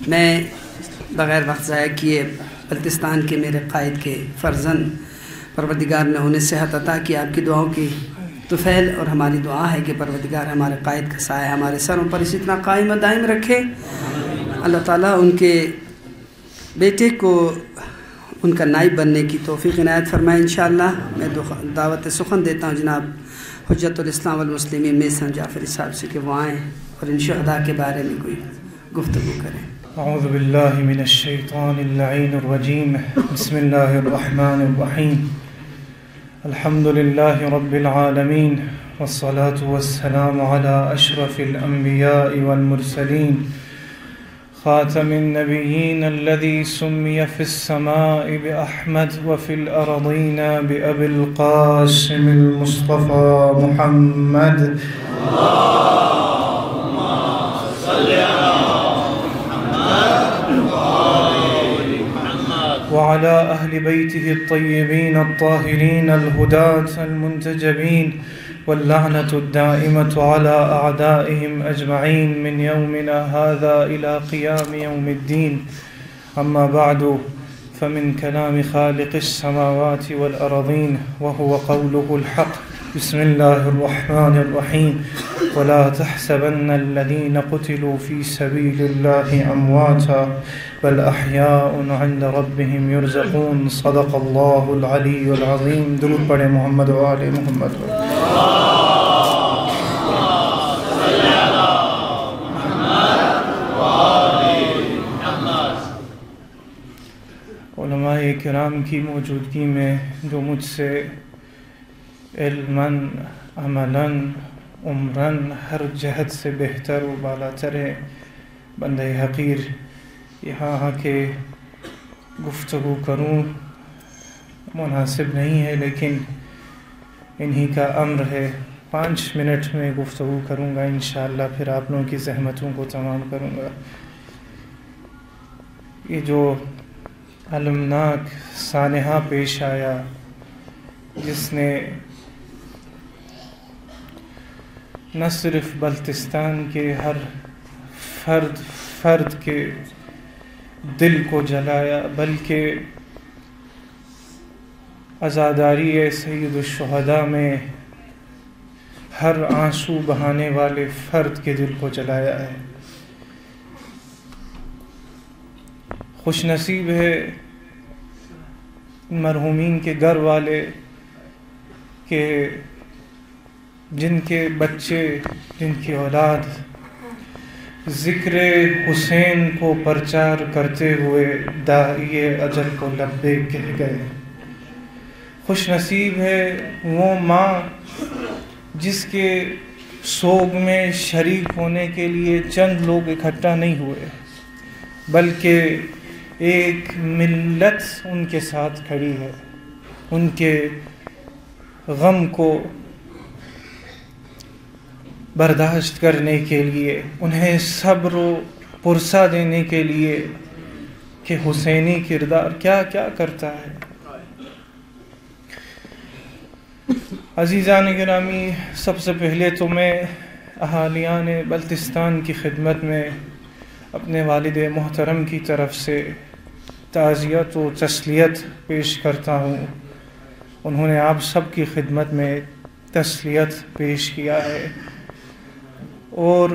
میں بغیر وقت ضائع کیے بلتستان کے میرے قائد کے فرزند پروردگار نے انہیں صحت عطا کی، آپ کی دعاؤں کی طفیل، اور ہماری دعا ہے کہ پروردگار ہمارے قائد کا سایہ ہمارے سروں پر اسی طرح قائم و دائم رکھے۔ اللہ تعالیٰ ان کے بیٹے کو ان کا نائب بننے کی توفیق عنایت فرمائے انشاءاللہ۔ میں دعوت سخن دیتا ہوں جناب حجت الاسلام والمسلمین میسن جعفری صاحب سے کہ وہ آئیں اور ان شہداء کے بارے میں کوئی گفتگو کریں۔ اعوذ باللہ من الشیطان اللعین الرجیم، بسم اللہ الرحمن الرحیم، الحمد للہ رب العالمین، والصلاة والسلام علی اشرف الانبیاء والمرسلین، خاتم النبیین الذي سمی فی السماء بأحمد وفی الارضین بأبی القاسم المصطفى محمد۔ اللہم صل علی وعلى أهل بيته الطيبين الطاهرين الهداة المنتجبين، واللعنة الدائمة على أعدائهم أجمعين من يومنا هذا إلى قيام يوم الدين. أما بعد، فمن كلام خالق السماوات والأرضين وهو قوله الحق، بسم الله الرحمن الرحيم، ولا تحسبن الذين قتلوا في سبيل الله أمواتا بل أحياء عند ربهم يرزقون۔ صدق الله العلي العظيم۔ درود پڑھیں محمد و آل محمد۔ علماء کرام کی موجودگی میں جو مجھ سے علماً عملاً عمراً ہر جہت سے بہتر و بالاتر ہے، بندہ حقیر یہاں آ کے گفتگو کروں مناسب نہیں ہے، لیکن انہی کا امر ہے۔ 5 منٹ میں گفتگو کروں گا انشاءاللہ، پھر آپ لوگوں کی زحمتوں کو تمام کروں گا۔ یہ جو المناک سانحہ پیش آیا، جس نے نہ صرف بلتستان کے ہر فرد کے دل کو جلایا، بلکہ عزاداری سید الشہداء میں ہر آنسو بہانے والے فرد کے دل کو جلایا ہے۔ خوش نصیب ہے مرحومین کے گھر والے کہ جن کے بچے، جن کی اولاد ذکر حسین کو پرچار کرتے ہوئے داعی اجل کو لبیک کہہ گئے۔ خوش نصیب ہے وہ ماں جس کے سوگ میں شریک ہونے کے لیے چند لوگ اکٹھا نہیں ہوئے، بلکہ ایک ملت ان کے ساتھ کھڑی ہے، ان کے غم کو برداشت کرنے کے لیے، انہیں صبر و پرسہ دینے کے لیے کہ حسینی کردار کیا کیا کرتا ہے۔ عزیزان گرامی، سب سے پہلے تو میں اہالیان بلتستان کی خدمت میں اپنے والد محترم کی طرف سے تعزیت و تسلیت پیش کرتا ہوں۔ انہوں نے آپ سب کی خدمت میں تسلیت پیش کیا ہے، اور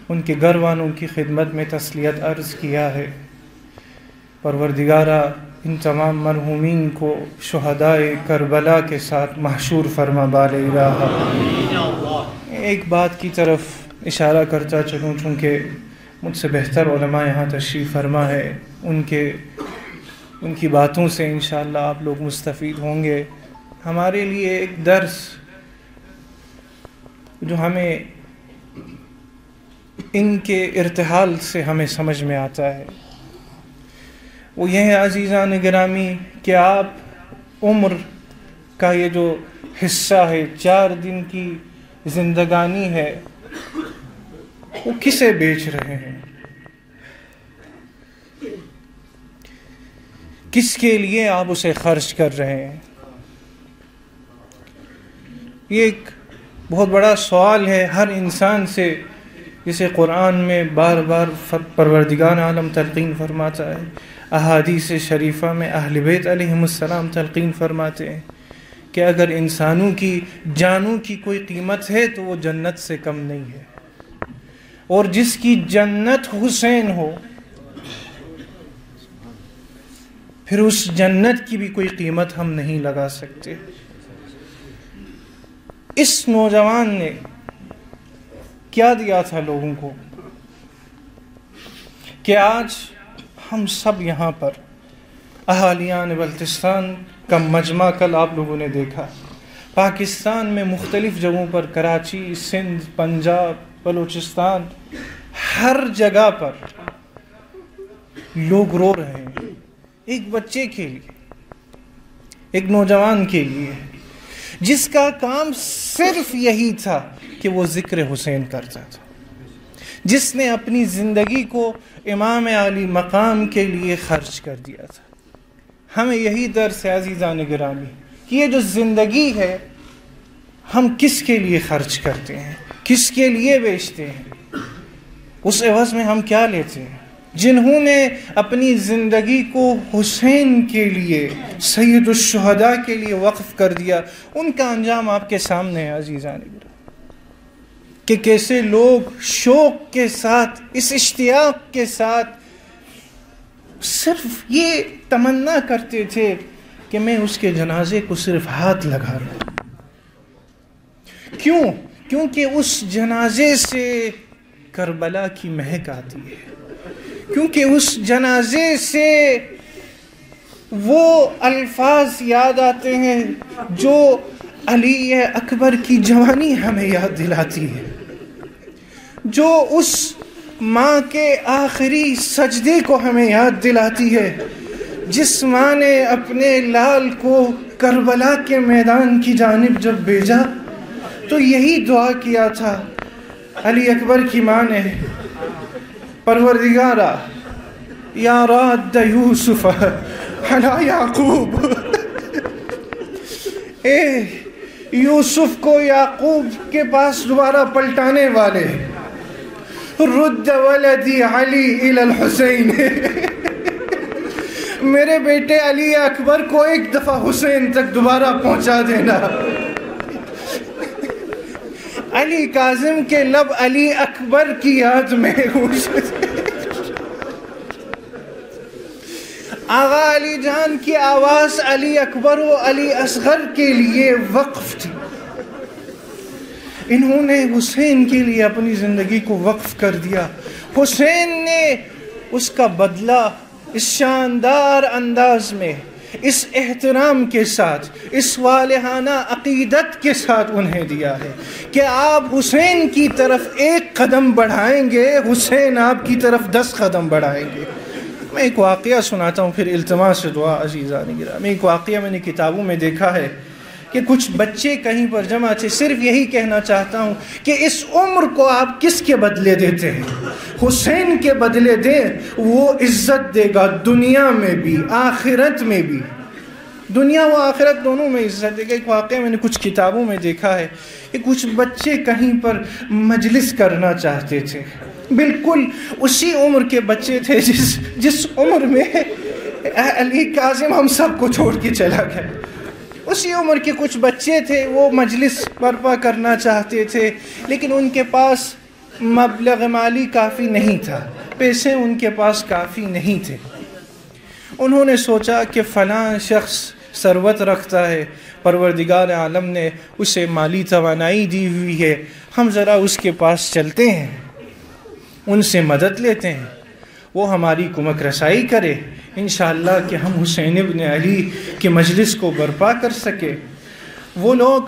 ان کے گھر والوں کی خدمت میں تسلیت عرض کیا ہے۔ پروردگارہ ان تمام مرحومین کو شہدائے کربلا کے ساتھ محشور فرما بار الہ۔ ایک بات کی طرف اشارہ کرتا چلوں، چونکہ مجھ سے بہتر علماء یہاں تشریف فرما ہے، ان کی باتوں سے انشاءاللہ آپ لوگ مستفید ہوں گے۔ ہمارے لیے ایک درس جو ہمیں ان کے ارتحال سے ہمیں سمجھ میں آتا ہے، وہ یہ ہے عزیزان گرامی کہ آپ عمر کا یہ جو حصہ ہے، 4 دن کی زندگانی ہے، وہ کسے بیچ رہے ہیں، کس کے لیے آپ اسے خرچ کر رہے ہیں؟ یہ ایک بہت بڑا سوال ہے ہر انسان سے جسے قرآن میں بار بار پروردگار عالم تلقین فرماتا ہے، احادیث شریفہ میں اہل بیت علیہم السلام تلقین فرماتے ہیں کہ اگر انسانوں کی جانوں کی کوئی قیمت ہے تو وہ جنت سے کم نہیں ہے، اور جس کی جنت حسین ہو پھر اس جنت کی بھی کوئی قیمت ہم نہیں لگا سکتے۔ اس نوجوان نے کیا دیا تھا لوگوں کو کہ آج ہم سب یہاں پر اہالیان بلتستان کا مجمع کل آپ لوگوں نے دیکھا، پاکستان میں مختلف جگہوں پر، کراچی، سندھ، پنجاب، بلوچستان، ہر جگہ پر لوگ رو رہے ہیں ایک بچے کے لیے، ایک نوجوان کے لیے جس کا کام صرف یہی تھا کہ وہ ذکر حسین کرتا تھا، جس نے اپنی زندگی کو امام علی مقام کے لیے خرچ کر دیا تھا۔ ہمیں یہی درس ہے عزیزان گرامی کہ یہ جو زندگی ہے ہم کس کے لیے خرچ کرتے ہیں، کس کے لیے بیچتے ہیں، اس عوض میں ہم کیا لیتے ہیں۔ جنہوں نے اپنی زندگی کو حسین کے لیے، سید الشہداء کے لیے وقف کر دیا، ان کا انجام آپ کے سامنے ہے عزیزان گرامی، کہ کیسے لوگ شوق کے ساتھ، اس اشتیاق کے ساتھ صرف یہ تمنا کرتے تھے کہ میں اس کے جنازے کو صرف ہاتھ لگا لوں۔ کیوں؟ کیونکہ اس جنازے سے کربلا کی مہک آتی ہے، کیونکہ اس جنازے سے وہ الفاظ یاد آتے ہیں جو علی اکبر کی جوانی ہمیں یاد دلاتی ہے، جو اس ماں کے آخری سجدے کو ہمیں یاد دلاتی ہے، جس ماں نے اپنے لال کو کربلا کے میدان کی جانب جب بھیجا تو یہی دعا کیا تھا علی اکبر کی ماں نے، پروردگارا یا راد یوسف علی یعقوب، اے یوسف کو یعقوب کے پاس دوبارہ پلٹانے والے، رد ولدی علی الی الحسین، میرے بیٹے علی اکبر کو ایک دفعہ حسین تک دوبارہ پہنچا دینا۔ علی کاظم کے لب علی اکبر کی یاد میں آغا علی جان کی آواز علی اکبر و علی اصغر کے لیے وقف تھی۔ انہوں نے حسین کے لیے اپنی زندگی کو وقف کر دیا۔ حسین نے اس کا بدلہ اس شاندار انداز میں، اس احترام کے ساتھ، اس والہانہ عقیدت کے ساتھ انہیں دیا ہے کہ آپ حسین کی طرف ایک قدم بڑھائیں گے، حسین آپ کی طرف 10 قدم بڑھائیں گے۔ میں ایک واقعہ سناتا ہوں، پھر التماس دعا عزیزان گرامی۔ ایک واقعہ میں نے کتابوں میں دیکھا ہے کہ کچھ بچے کہیں پر جمع تھے۔ صرف یہی کہنا چاہتا ہوں کہ اس عمر کو آپ کس کے بدلے دیتے ہیں؟ حسین کے بدلے دیں، وہ عزت دے گا دنیا میں بھی آخرت میں بھی، دنیا و آخرت دونوں میں عزت دے گا۔ ایک واقعہ میں نے کچھ کتابوں میں دیکھا ہے کہ کچھ بچے کہیں پر مجلس کرنا چاہتے تھے، بالکل اسی عمر کے بچے تھے جس عمر میں علی کاظم ہم سب کو چھوڑ کے چلا گیا۔ اسی عمر کے کچھ بچے تھے، وہ مجلس برپا کرنا چاہتے تھے، لیکن ان کے پاس مبلغ مالی کافی نہیں تھا، پیسے ان کے پاس کافی نہیں تھے۔ انہوں نے سوچا کہ فلاں شخص ثروت رکھتا ہے، پروردگار عالم نے اسے مالی توانائی دی ہوئی ہے، ہم ذرا اس کے پاس چلتے ہیں، ان سے مدد لیتے ہیں، وہ ہماری کمک رسائی کرے، انشاءاللہ کہ ہم حسین ابن علی کے مجلس کو برپا کر سکے۔ وہ لوگ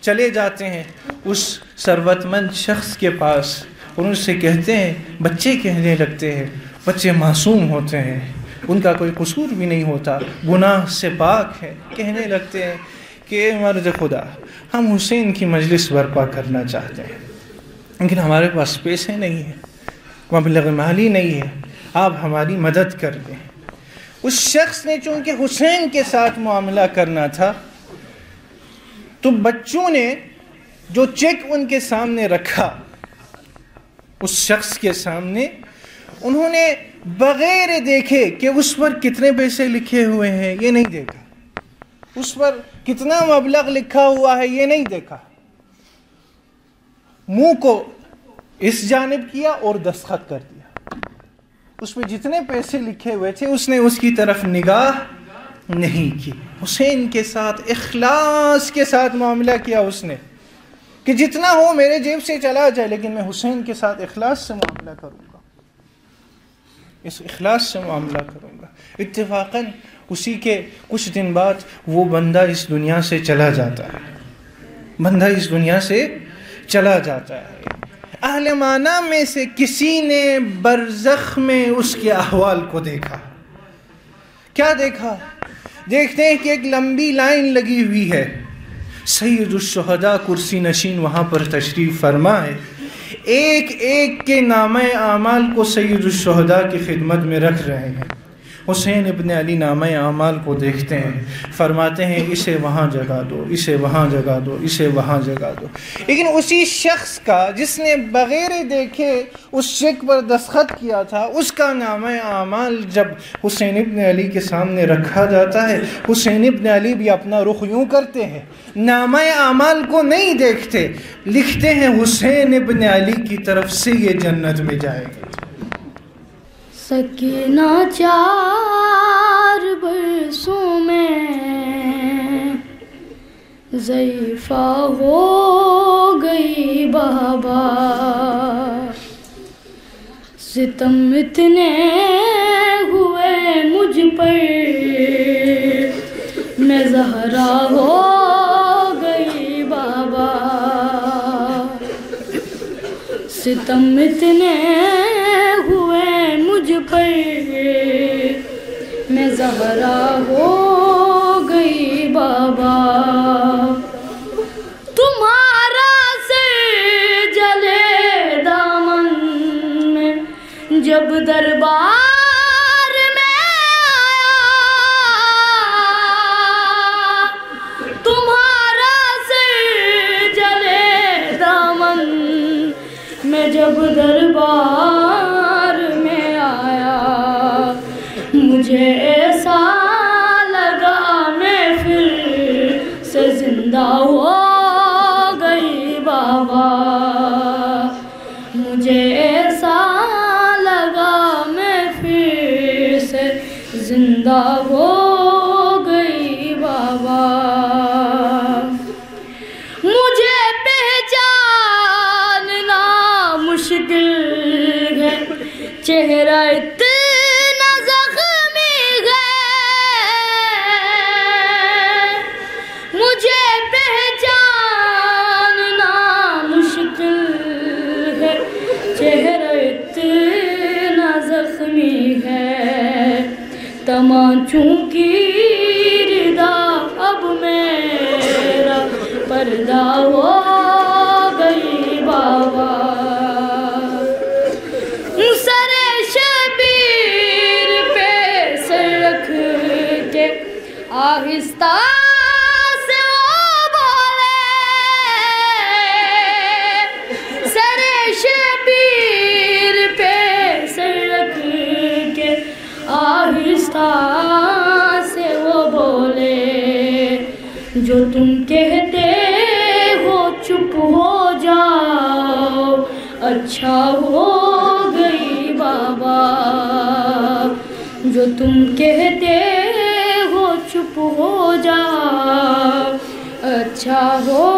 چلے جاتے ہیں اس ثروت مند شخص کے پاس اور ان سے کہتے ہیں، بچے کہنے لگتے ہیں، بچے معصوم ہوتے ہیں، ان کا کوئی قصور بھی نہیں ہوتا، گناہ سے پاک ہے، کہنے لگتے ہیں کہ اے مرد خدا، ہم حسین کی مجلس برپا کرنا چاہتے ہیں، لیکن ہمارے پاس پیسے نہیں ہیں، مبلغ مالی نہیں ہے، آپ ہماری مدد کر دیں۔ اس شخص نے چونکہ حسین کے ساتھ معاملہ کرنا تھا تو بچوں نے جو چیک ان کے سامنے رکھا اس شخص کے سامنے انہوں نے بغیر دیکھے کہ اس پر کتنے پیسے لکھے ہوئے ہیں یہ نہیں دیکھا، اس پر کتنا مبلغ لکھا ہوا ہے یہ نہیں دیکھا، منہ کو اس جانب کیا اور دستخط کر دیا، اس پہ جتنے پیسے لکھے ہوئے تھے اس نے اس کی طرف نگاہ نہیں کی۔ حسین کے ساتھ اخلاص کے ساتھ معاملہ کیا اس نے کہ جتنا ہو میرے جیب سے چلا جائے لیکن میں حسین کے ساتھ اخلاص سے معاملہ کروں گا، اس اخلاص سے معاملہ کروں گا۔ اتفاقاً اسی کے کچھ دن بعد وہ بندہ اس دنیا سے چلا جاتا ہے، بندہ اس دنیا سے چلا جاتا ہے۔ اہل معنی میں سے کسی نے برزخ میں اس کے احوال کو دیکھا۔ کیا دیکھا؟ دیکھتے ہیں کہ ایک لمبی لائن لگی ہوئی ہے، سید الشہداء کرسی نشین وہاں پر تشریف فرما ہے، ایک ایک کے نامہ اعمال کو سید الشہداء کی خدمت میں رکھ رہے ہیں۔ حسین ابن علی نامہ اعمال کو دیکھتے ہیں، فرماتے ہیں اسے وہاں جگہ دو، اسے وہاں جگہ دو، اسے وہاں جگہ دو۔ لیکن اسی شخص کا جس نے بغیر دیکھے اس چیک پر دستخط کیا تھا، اس کا نامہ اعمال جب حسین ابن علی کے سامنے رکھا جاتا ہے، حسین ابن علی بھی اپنا رخ یوں کرتے ہیں، نامہ اعمال کو نہیں دیکھتے، لکھتے ہیں حسین ابن علی کی طرف سے یہ جنت میں جائے گا۔ سکینہ 4 برسوں میں ضعیفہ ہو گئی بابا، ستم اتنے ہوئے مجھ پر میں زہرا ہو گئی بابا، ستم اتنے ہوئے مجھ پر میں زہرا ہو گئی بابا، تمہارا سر جلے دامن میں جب دربار میں آیا، تمہارا سر جلے دامن میں جب دربار میں آیا، مجھے ایسا لگا میں پھر سے زندہ ہو گئی بابا، مجھے ایسا لگا میں پھر سے زندہ ہو گئی بابا، مجھے پہچاننا مشکل ہے، چہرہ اتنا زخمی ہے، مجھے پہچاننا مشکل ہے، چہرہ اتنا زخمی ہے، تمانچوں کی ردا اب میرا پردہ ہو گئی بابا، سر شبیر پہ سر رکھ کے آہستہ سے وہ بولے، سر شبیر پہ سر رکھ کے آہستہ سے وہ بولے، جو تم کہتے ہو چپ ہو جاؤ اچھا ہو گئی بابا، جو تم کہتے ہو چپ ہو جاؤ اچھا ہو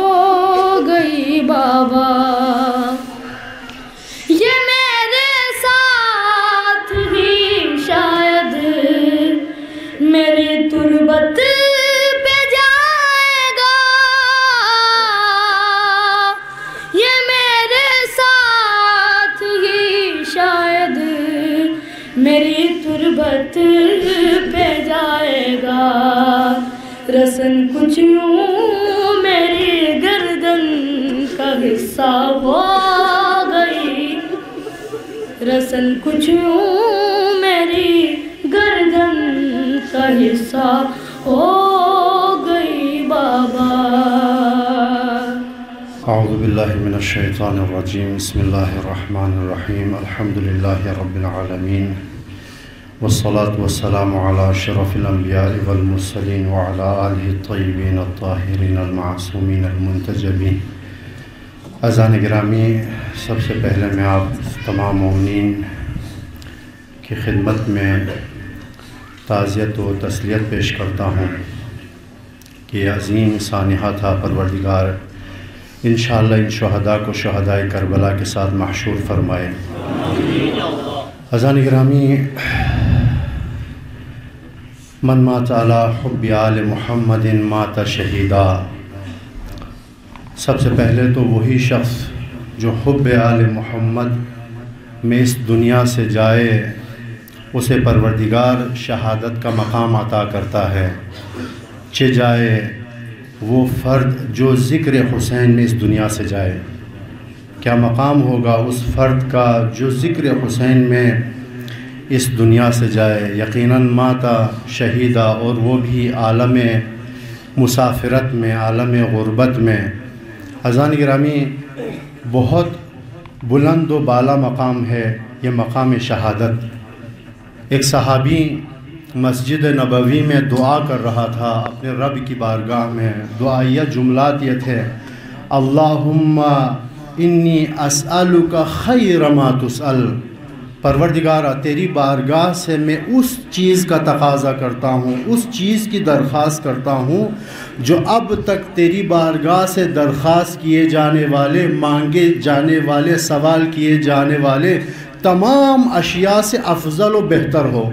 گئی بابا، یہ میرے ساتھ ہی شاید میری تربت پہ جائے گا، یہ میرے ساتھ ہی شاید میری تربت پہ جائے گا، رسن کچھ یوں میری گردن کا حصہ ہو گئی، رسن کچھ یوں میری گردن کا حصہ ہو گئی بابا، اعوذ باللہ من الشیطان الرجیم بسم اللہ الرحمن الرحیم الحمد للہ رب العالمین والصلاة والسلام علی اشرف الانبیاء والمرسلین وعلی آلہ الطیبین الطاہرین المعصومین المنتجبین۔ اذان گرامی، سب سے پہلے میں آپ تمام مومنین کی خدمت میں تعزیت و تسلیت پیش کرتا ہوں کہ یہ عظیم سانحہ تھا، پروردگار انشاءاللہ ان شہداء کو شہدائے کربلا کے ساتھ محشور فرمائے۔ اذان گرامی، من مات علی حب آل محمد مات شہیدا۔ سب سے پہلے تو وہی شخص جو حب آل محمد میں اس دنیا سے جائے اسے پروردگار شہادت کا مقام عطا کرتا ہے۔ جائے وہ فرد جو ذکر حسین میں اس دنیا سے جائے، کیا مقام ہوگا اس فرد کا جو ذکر حسین میں اس دنیا سے جائے؟ یقیناً ماتا شہیدہ، اور وہ بھی عالم مسافرت میں، عالم غربت میں۔ اذان گرامی، بہت بلند و بالا مقام ہے یہ مقام شہادت۔ ایک صحابی مسجد نبوی میں دعا کر رہا تھا اپنے رب کی بارگاہ میں، دعائیہ جملات یہ تھے: اللہم انی اسألک خیر ما تسأل۔ پروردگارہ، تیری بارگاہ سے میں اس چیز کا تقاضا کرتا ہوں، اس چیز کی درخواست کرتا ہوں جو اب تک تیری بارگاہ سے درخواست کیے جانے والے، مانگے جانے والے، سوال کیے جانے والے تمام اشیاء سے افضل و بہتر ہو۔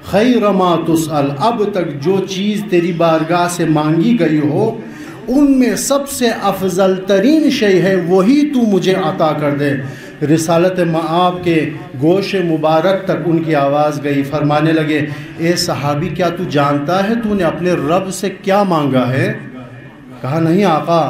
خیر ما تسأل، اب تک جو چیز تیری بارگاہ سے مانگی گئی ہو ان میں سب سے افضل ترین شے ہے، وہی تو مجھے عطا کر دے۔ رسالت مآب کے گوش مبارک تک ان کی آواز گئی، فرمانے لگے: اے صحابی، کیا تو جانتا ہے تو نے اپنے رب سے کیا مانگا ہے؟ کہا: نہیں آقا،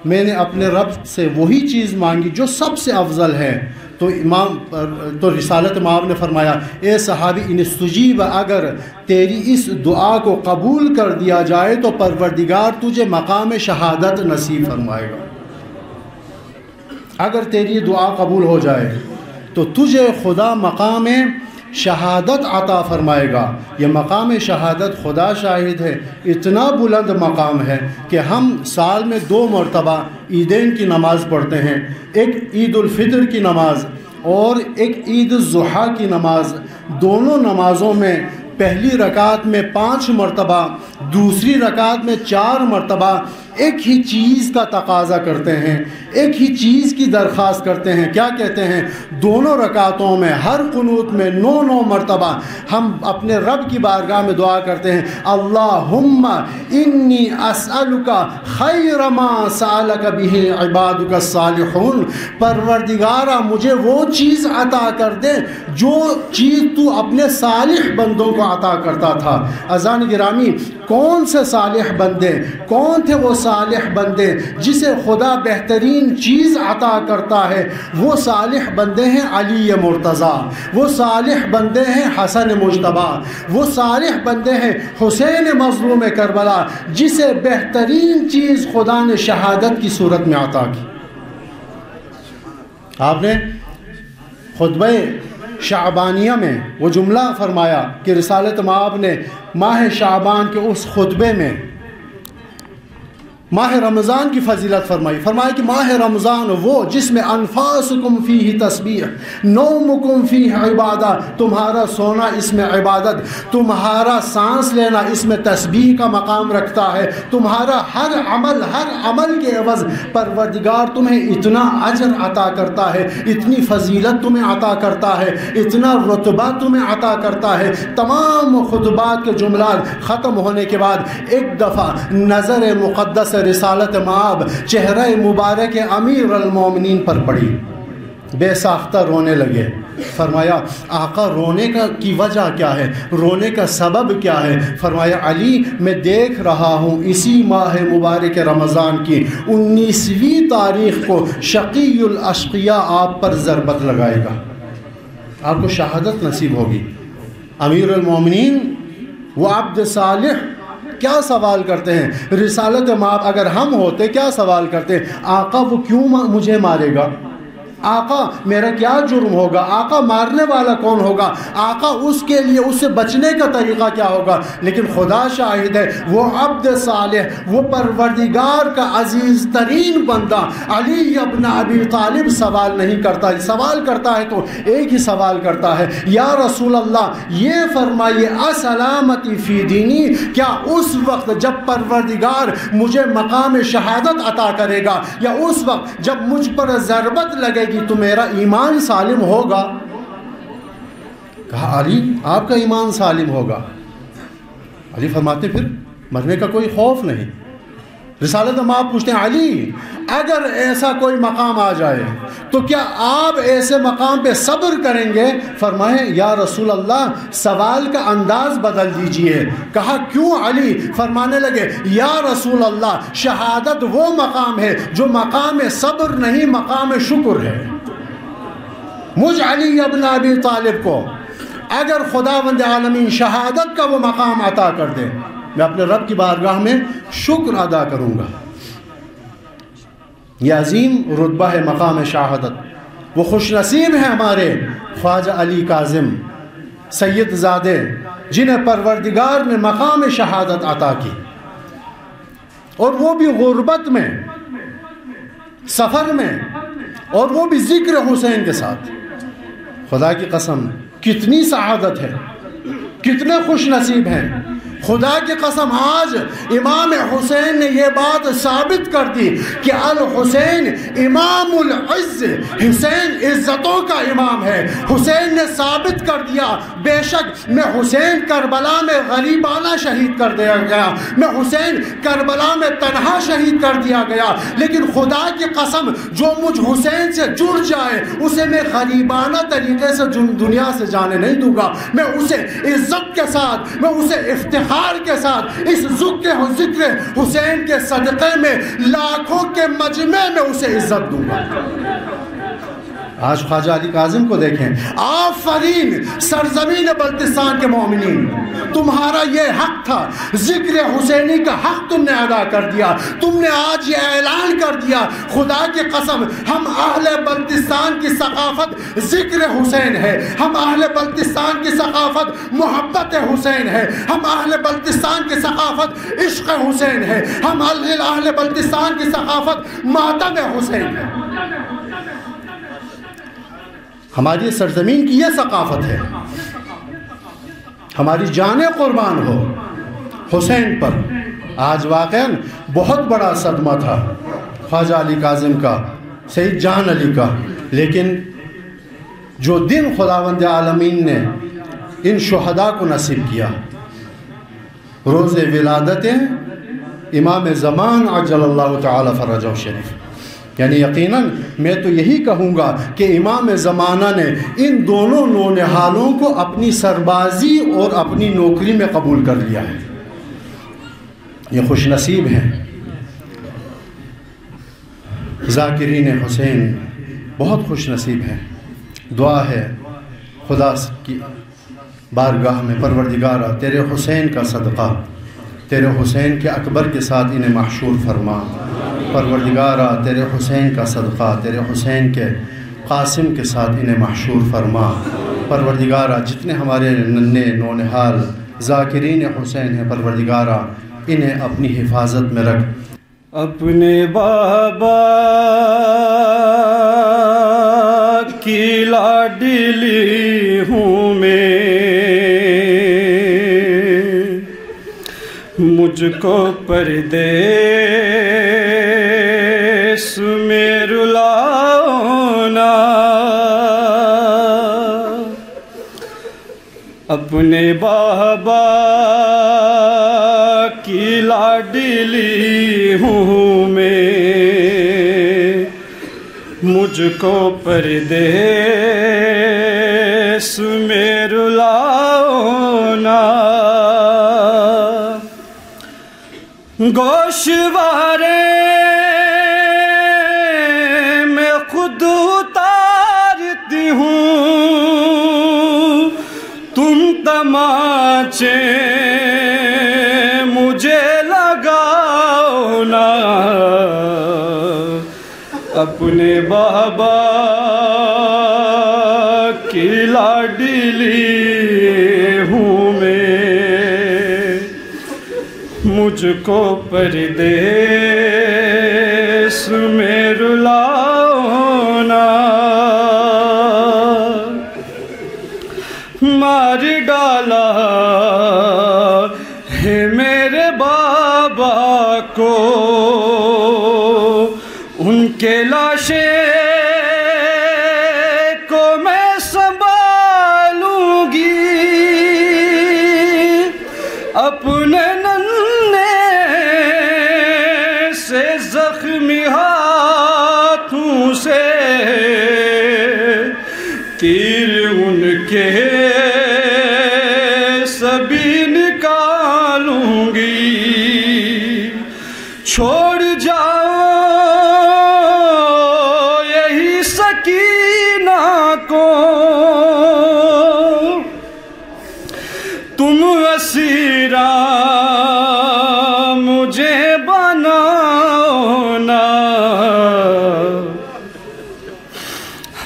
میں نے اپنے رب سے وہی چیز مانگی جو سب سے افضل ہے۔ تو رسالت مآب نے فرمایا: اے صحابی، ان استجیب، اگر تیری اس دعا کو قبول کر دیا جائے تو پروردگار تجھے مقام شہادت نصیب فرمائے گا۔ اگر تیری دعا قبول ہو جائے تو تجھے خدا مقام شہادت عطا فرمائے گا۔ یہ مقام شہادت، خدا شاہد ہے، اتنا بلند مقام ہے کہ ہم سال میں 2 مرتبہ عیدین کی نماز پڑھتے ہیں، ایک عید الفطر کی نماز اور ایک عید الضحیٰ کی نماز۔ دونوں نمازوں میں پہلی رکعت میں 5 مرتبہ، دوسری رکعت میں 4 مرتبہ ایک ہی چیز کا تقاضا کرتے ہیں، ایک ہی چیز کی درخواست کرتے ہیں۔ کیا کہتے ہیں؟ دونوں رکعتوں میں ہر قنوت میں 9 مرتبہ ہم اپنے رب کی بارگاہ میں دعا کرتے ہیں: اللہم انی اسألک خیر ما سألک بہ عبادک الصالحون۔ پروردگارہ، مجھے وہ چیز عطا کر دے جو چیز تو اپنے صالح بندوں کو عطا کرتا تھا۔ اذان گرامی، کون سے صالح بندے، کون تھے وہ صالح بندے جسے خدا بہترین چیز عطا کرتا ہے؟ وہ صالح بندے ہیں علی مرتضیٰ، وہ صالح بندے ہیں حسن مجتبیٰ، وہ صالح بندے ہیں حسین مظلوم کربلا، جسے بہترین چیز خدا نے شہادت کی صورت میں عطا کی۔ آپ نے خطبہ شعبانیہ میں وہ جملہ فرمایا کہ رسالت مآب نے ماہ شعبان کے اس خطبے میں ماہ رمضان کی فضیلت فرمائی کہ ماہ رمضان وہ جس میں انفاسکم فیہ تسبیح، نومکم فیہ عبادہ، تمہارا سونا اس میں عبادت، تمہارا سانس لینا اس میں تسبیح کا مقام رکھتا ہے، تمہارا ہر عمل کے عوض پروردگار تمہیں اتنا اجر عطا کرتا ہے، اتنی فضیلت تمہیں عطا کرتا ہے، اتنا رتبہ تمہیں عطا کرتا ہے۔ تمام خطبات کے جملات ختم ہونے کے بعد ایک دفعہ نظر مقدس رسالت مآب چہرہ مبارک امیر المومنین پر پڑی، بے ساختہ رونے لگے۔ فرمایا: آقا، رونے کی وجہ کیا ہے؟ رونے کا سبب کیا ہے؟ فرمایا: علی، میں دیکھ رہا ہوں اسی ماہ مبارک رمضان کی 19ویں تاریخ کو شقی الاشقیاء آپ پر ضربت لگائے گا، آپ کو شہادت نصیب ہوگی۔ امیر المومنین، وہ عبد صالح کیا سوال کرتے ہیں؟ رسالت مآب اگر ہم ہوتے کیا سوال کرتے؟ آقا وہ کیوں مجھے مارے گا؟ آقا میرا کیا جرم ہوگا؟ آقا مارنے والا کون ہوگا؟ آقا اس کے لیے اس سے بچنے کا طریقہ کیا ہوگا؟ لیکن خدا شاہد ہے وہ عبد صالح، وہ پروردگار کا عزیز ترین بندہ علی ابن ابی طالب سوال نہیں کرتا، سوال کرتا ہے تو ایک ہی سوال کرتا ہے، یا رسول اللہ یہ فرمائیے اسلامتی فی دینی، کیا اس وقت جب پروردگار مجھے مقام شہادت عطا کرے گا یا اس وقت جب مجھ پر ضربت لگے گی تو میرا ایمان سالم ہوگا؟ کہا علی آپ کا ایمان سالم ہوگا۔ علی فرماتے پھر مرنے کا کوئی خوف نہیں۔ رسالت مآب پوچھتے ہیں علی اگر ایسا کوئی مقام آ جائے تو کیا آپ ایسے مقام پہ صبر کریں گے؟ فرمائے یا رسول اللہ سوال کا انداز بدل دیجئے۔ کہا کیوں علی؟ فرمانے لگے یا رسول اللہ شہادت وہ مقام ہے جو مقام صبر نہیں مقام شکر ہے۔ مجھ علی ابن ابی طالب کو اگر خداوند عالمین شہادت کا وہ مقام عطا کر دے میں اپنے رب کی بارگاہ میں شکر ادا کروں گا۔ یہ عظیم رتبہ ہے مقام شہادت۔ وہ خوش نصیب ہیں ہمارے خواجہ علی کاظم سید زادے جنہیں پروردگار نے مقام شہادت عطا کی، اور وہ بھی غربت میں، سفر میں، اور وہ بھی ذکر حسین کے ساتھ۔ خدا کی قسم کتنی سعادت ہے، کتنے خوش نصیب ہیں۔ خدا کی قسم آج امام حسین نے یہ بات ثابت کر دی کہ الحسین امام العز، حسین عزتوں کا امام ہے۔ حسین نے ثابت کر دیا بے شک میں حسین کربلا میں غریبانہ شہید کر دیا گیا، میں حسین کربلا میں تنہا شہید کر دیا گیا، لیکن خدا کی قسم جو مجھ حسین سے جڑ جائے اسے میں غریبانہ طریقے سے دنیا سے جانے نہیں دوں گا۔ میں اسے عزت کے ساتھ، میں اسے افتخار کے ساتھ اس ذکر حسین کے صدقے میں لاکھوں کے مجمع میں اسے عزت دوں گا۔ آج خواجہ علی کاظم کو دیکھیں، آفرین سرزمین بلتستان کے مومنین، تمہارا یہ حق تھا، ذکر حسینی کا حق تم نے ادا کر دیا۔ تم نے آج یہ اعلان کر دیا خدا کی قسم ہم اہل بلتستان کی ثقافت ذکر حسین ہے، ہم اہل بلتستان کی ثقافت محبت حسین ہے، ہم اہل بلتستان کی ثقافت عشق حسین ہے، ہم اہل بلتستان کی ثقافت ماتم حسین ہے۔ ہماری سرزمین کی یہ ثقافت ہے، ہماری جانیں قربان ہو حسین پر۔ آج واقعاً بہت بڑا صدمہ تھا خواجہ علی کاظم کا، سید جان علی کا، لیکن جو دن خداوند عالمین نے ان شہداء کو نصیب کیا، روز ولادت امام زمان عجل اللہ تعالی فرجہ شریف، یعنی یقیناً میں تو یہی کہوں گا کہ امام زمانہ نے ان دونوں نونہالوں کو اپنی سربازی اور اپنی نوکری میں قبول کر لیا ہے۔ یہ خوش نصیب ہیں ذاکرین حسین، بہت خوش نصیب ہیں۔ دعا ہے خدا کی بارگاہ میں پروردگارہ تیرے حسین کا صدقہ، تیرے حسین کے اکبر کے ساتھ انہیں محشور فرما۔ پروردگارہ تیرے حسین کا صدقہ، تیرے حسین کے قاسم کے ساتھ انہیں محشور فرما۔ پروردگارہ جتنے ہمارے ننھے نونہال ذاکرین حسین ہیں پروردگارہ انہیں اپنی حفاظت میں رکھ۔ اپنے بابا کی لاڈلی ہوں میں، مجھ کو پردیس میں رلانا، اپنے بابا کی لاڈلی ہوں میں، مجھ کو پردیس میں رلانا، گوشوارے میں خود اتارتی ہوں، تم تماچے مجھے اپنے بابا کی لاڈلی ہوں میں، مجھ کو پردیس میں رلاؤ نا، مار ڈالا ہے میرے بابا کو، ان کے لاشیں کو میں سنبھالوں گی، اپنے ننھے سے زخمی ہاتھوں سے تیر ان کے سبھی نکالوں گی، چھوڑ جاؤ یہی سکینہ کو، تم اسیرا مجھے بناؤ نا،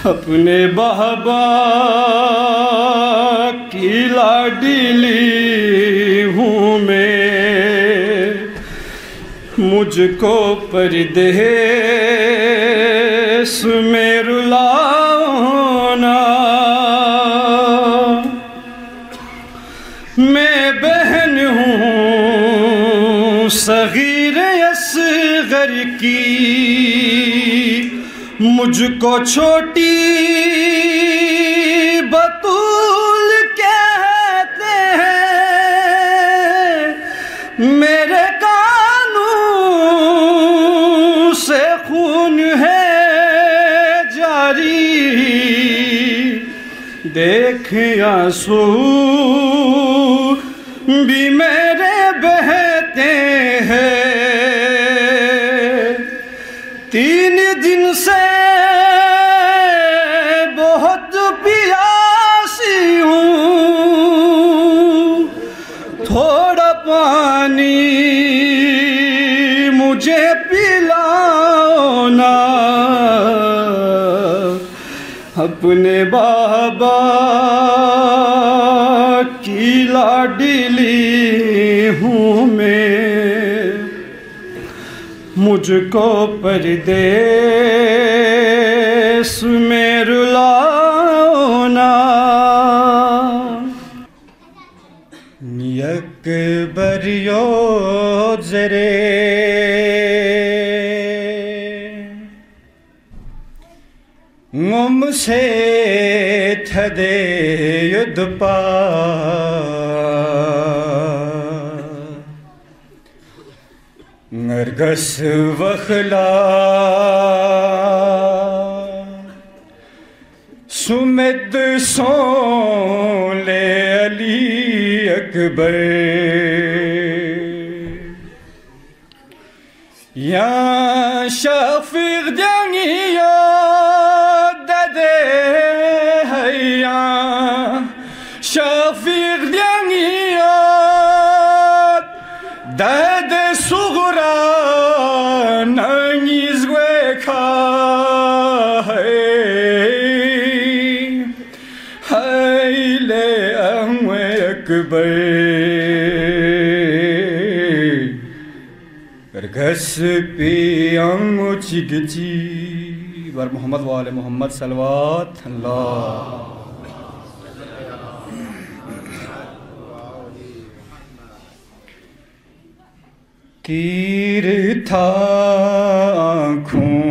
اپنے بابا کی لاڈلی ہوں میں، مجھ کو پردیس میں رلاؤ نا، میں بہن ہوں صغیر اصغر کی، مجھ کو چھوٹی بطول کہتے ہیں، میرے کانوں سے خون ہے جاری، دیکھ آنسو بھی میرے بہتے ہیں، 3 دن سے بہت پیاسی ہوں، تھوڑا پانی مجھے پلاؤ نا، اپنے بابا کی لاڈلی ہوں میں، مجھ کو پردیس میں رلاؤ نا، یک بریو زرے غم سے تھدے ید پا، نرگس وخلا سمد سون لے علی اکبر، یا شفیق جنگیو ددے حیا، شفیق جنگیو ددے سغرا ننگیز گوے کھا ہے، لے اموے اکبر گھس پی امو چگچی، بر محمد وآل محمد صلوات اللہ۔ تیر تھا آنکھوں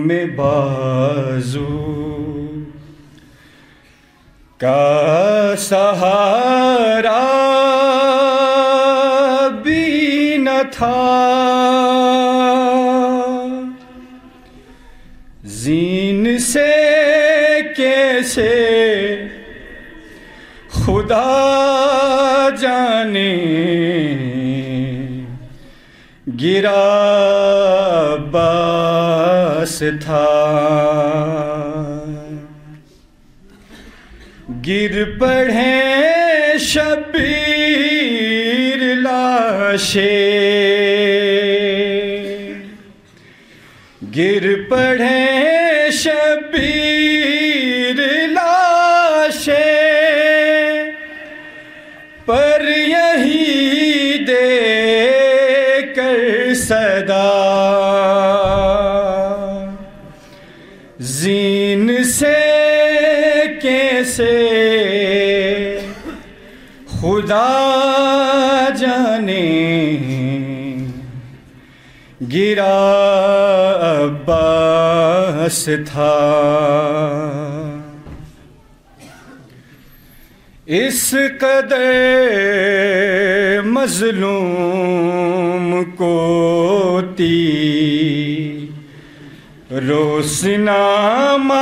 میں بازو کا سہارا بھی نہ تھا، زین سے کیسے خدا جانے گرا باس تھا، گر پڑھے شبیر لاشیں، گر پڑھیں شبیر لاشیں پر یہی دے کر صدا زین سے کیسے خدا جانے گرا عباس تھا اس قدر مظلوم کو روسنا مارے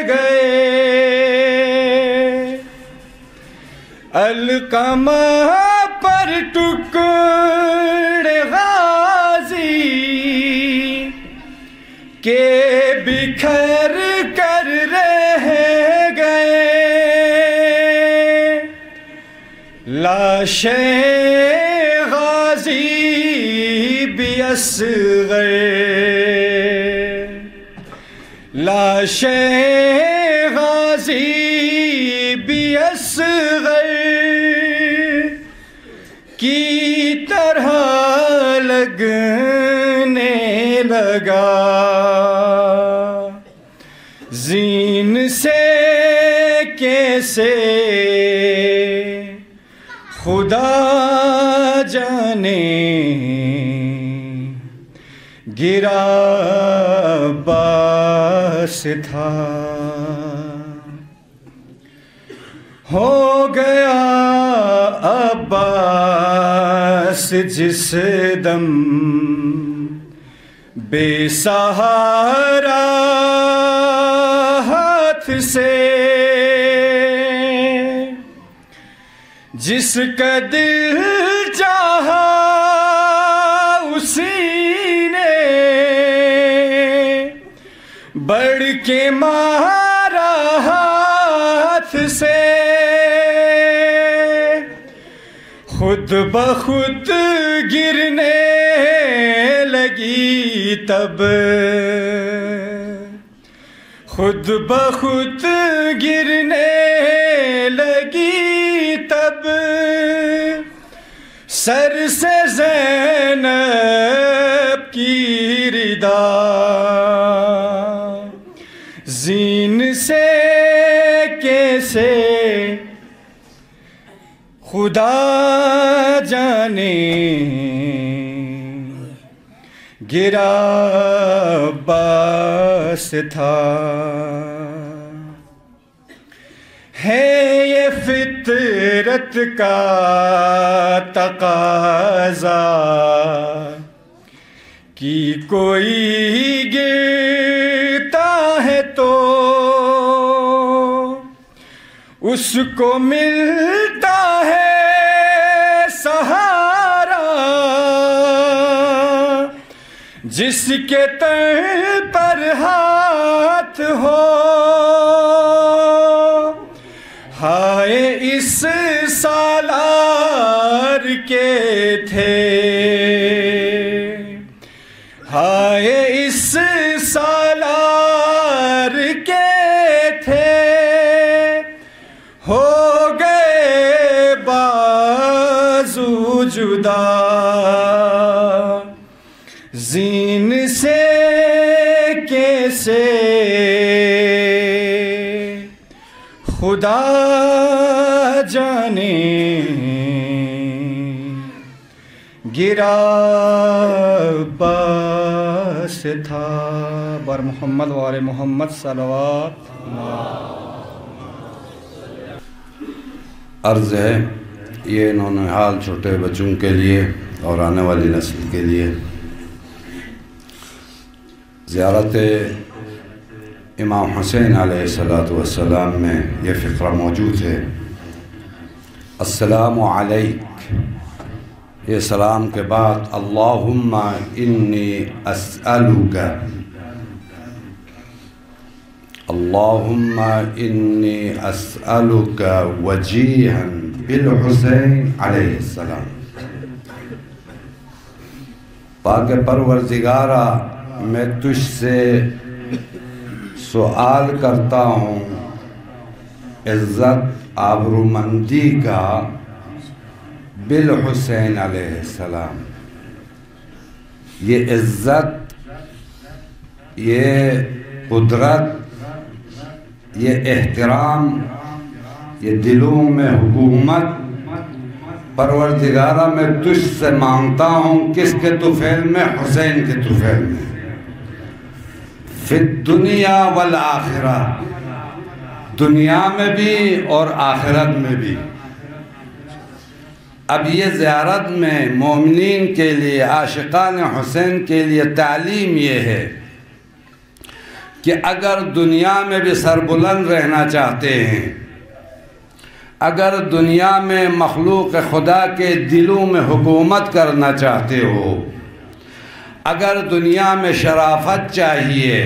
گئے القمہ پر ٹکڑے غازی کے بکھر کر رہ گئے لاشیں غازی بھی اصغر لاشیں غازی بھی اصغر کی طرح لگنے لگا زین سے کیسے خدا جانے گرا عباس تھا ہو گیا عباس جس دم بے سہارا ہاتھ سے جس کا دل چاہا اسی نے بڑھ کے مارا ہاتھ سے خود بخود گرنے لگی تب خود بخود گرنے لگی تب سر سے زینب کی ردا زین سے کیسے خدا جانے گرا عباس تھا ہے یہ فطرت کا تقاضا کہ کوئی گرتا ہے تو اس کو ملتا ہے سہارا جس کے تن پر ہاتھ ہو ہائے اس سالار کے تھے ہائے اس سالار کے تھے ہو گئے بازو جدا زین سے کیسے خدا جانے گرا عباس تھا بر محمد وآل محمد صلوات عرض ہے یہ نونہال چھوٹے بچوں کے لیے اور آنے والی نسل کے لیے زیارت امام حسین علیہ السلام میں یہ فقرہ موجود ہے السلام علیک یہ سلام کے بعد اللہم انی اسألک اللہم انی اسألک وجیہا بالحسین علیہ السلام پاک پروردگارا میں تجھ سے سوال کرتا ہوں عزت آبرومندی کا بالحسین علیہ السلام. یہ عزت، یہ قدرت، یہ احترام، یہ دلوں میں حکومت پروردگارہ میں تجھ سے مانگتا ہوں. کس کے طفیل میں؟ حسین کے طفیل میں. فی الدنیا والآخرہ، دنیا میں بھی اور آخرت میں بھی. اب یہ زیارت میں مومنین کے لیے، عاشقان حسین کے لیے تعلیم یہ ہے کہ اگر دنیا میں بھی سربلند رہنا چاہتے ہیں، اگر دنیا میں مخلوق خدا کے دلوں میں حکومت کرنا چاہتے ہو، اگر دنیا میں شرافت چاہیے،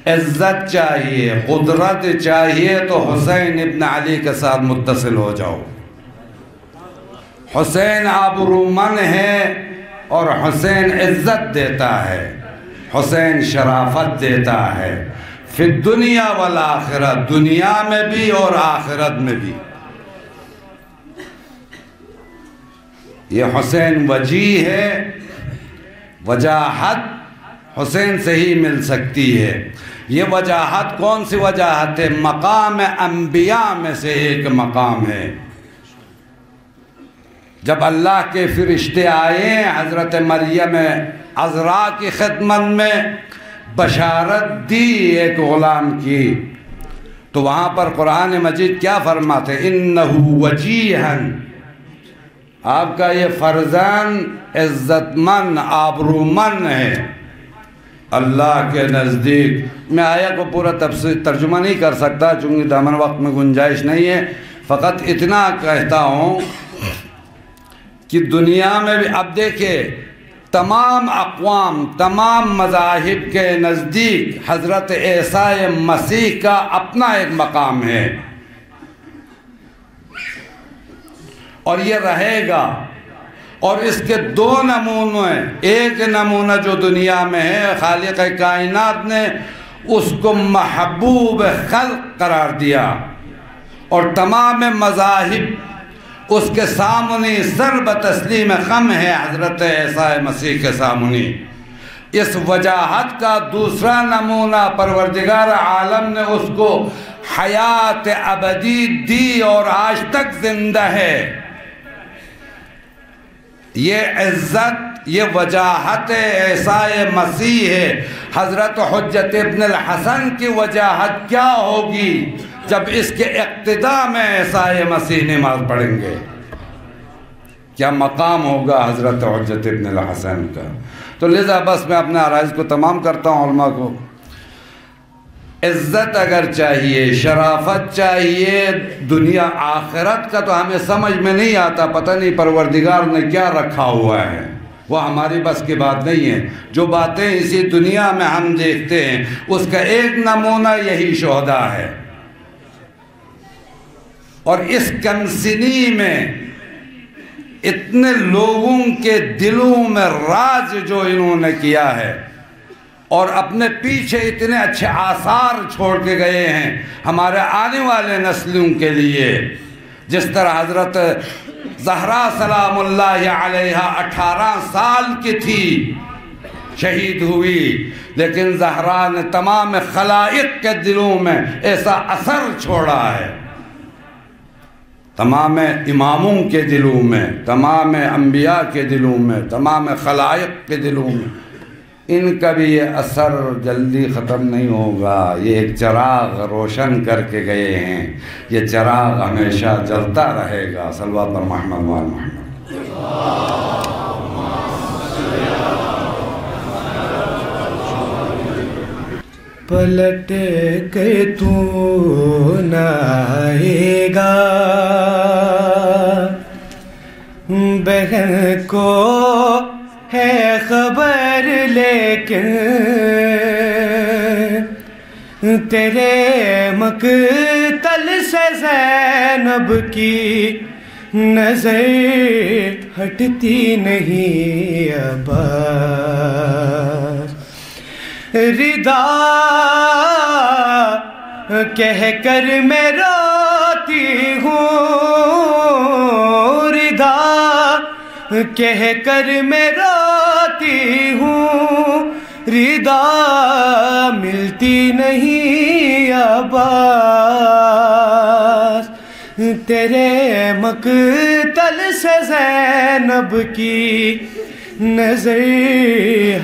عزت چاہیے، قدرت چاہیے، تو حسین ابن علی کے ساتھ متصل ہو جاؤ. حسین آبرومند ہے اور حسین عزت دیتا ہے، حسین شرافت دیتا ہے. فی الدنیا والآخرہ، دنیا میں بھی اور آخرت میں بھی. یہ حسین وجیہ ہے. وجاہت حسین سے ہی مل سکتی ہے. یہ وجاہت کون سی وجاہت ہے؟ مقام انبیاء میں سے ایک مقام ہے. جب اللہ کے فرشتے آئے حضرت مریم عذراء کی خدمت میں بشارت دی ایک غلام کی، تو وہاں پر قرآن مجید کیا فرماتے؟ اِنَّهُ وَجِيهًا، آپ کا یہ فرزند عزت مند آبرومند ہے اللہ کے نزدیک. میں آیت کو پورا ترجمہ نہیں کر سکتا چونکہ دامن وقت میں گنجائش نہیں ہے. فقط اتنا کہتا ہوں کہ دنیا میں بھی اب دیکھیں تمام اقوام، تمام مذاہب کے نزدیک حضرت عیسی مسیح کا اپنا ایک مقام ہے اور یہ رہے گا. اور اس کے دو نمونے، ایک نمونہ جو دنیا میں ہے، خالق کائنات نے اس کو محبوب خلق قرار دیا اور تمام مذاہب اس کے سامنے سر بتسلیم خم ہے حضرت عیسی مسیح کے سامنے. اس وجاہت کا دوسرا نمونہ پروردگار عالم نے اس کو حیات ابدی دی اور آج تک زندہ ہے. یہ عزت، یہ وجاہت عیسی مسیح ہے. حضرت حجت ابن الحسن کی وجاہت کیا ہوگی جب اس کے اقتداء میں عیسی مسیح نماز پڑھیں گے؟ کیا مقام ہوگا حضرت حجت ابن الحسن کا؟ تو لذا بس میں اپنے عرائض کو تمام کرتا ہوں. علماء کو عزت اگر چاہیے، شرافت چاہیے، دنیا آخرت کا تو ہمیں سمجھ میں نہیں آتا. پتہ نہیں پروردگار نے کیا رکھا ہوا ہے، وہ ہماری بس کی بات نہیں ہے. جو باتیں اسی دنیا میں ہم دیکھتے ہیں اس کا ایک نمونہ یہی شہداء ہے. اور اس کمسنی میں اتنے لوگوں کے دلوں میں راج جو انہوں نے کیا ہے اور اپنے پیچھے اتنے اچھے آثار چھوڑ کے گئے ہیں ہمارے آنے والے نسلوں کے لیے. جس طرح حضرت زہرا سلام اللہ علیہ 18 سال کی تھی، شہید ہوئی، لیکن زہرا نے تمام خلائق کے دلوں میں ایسا اثر چھوڑا ہے. تمام اماموں کے دلوں میں، تمام انبیاء کے دلوں میں، تمام خلائق کے دلوں میں. ان کا بھی یہ اثر جلدی ختم نہیں ہوگا. یہ ایک چراغ روشن کر کے گئے ہیں، یہ چراغ ہمیشہ جلتا رہے گا. صلوات پر محمد وآل محمد. پلٹ کے تو نہ آئے گا، بہن کو ہے خبر لیکن تیرے مقتل سے زینب کی نظر ہٹتی نہیں عباس، ردا کہہ کر میں روتی ہوں، ردا کہہ کر میں روتی ہوں، ردا ملتی نہیں عباس، تیرے مقتل سے زینب کی نظر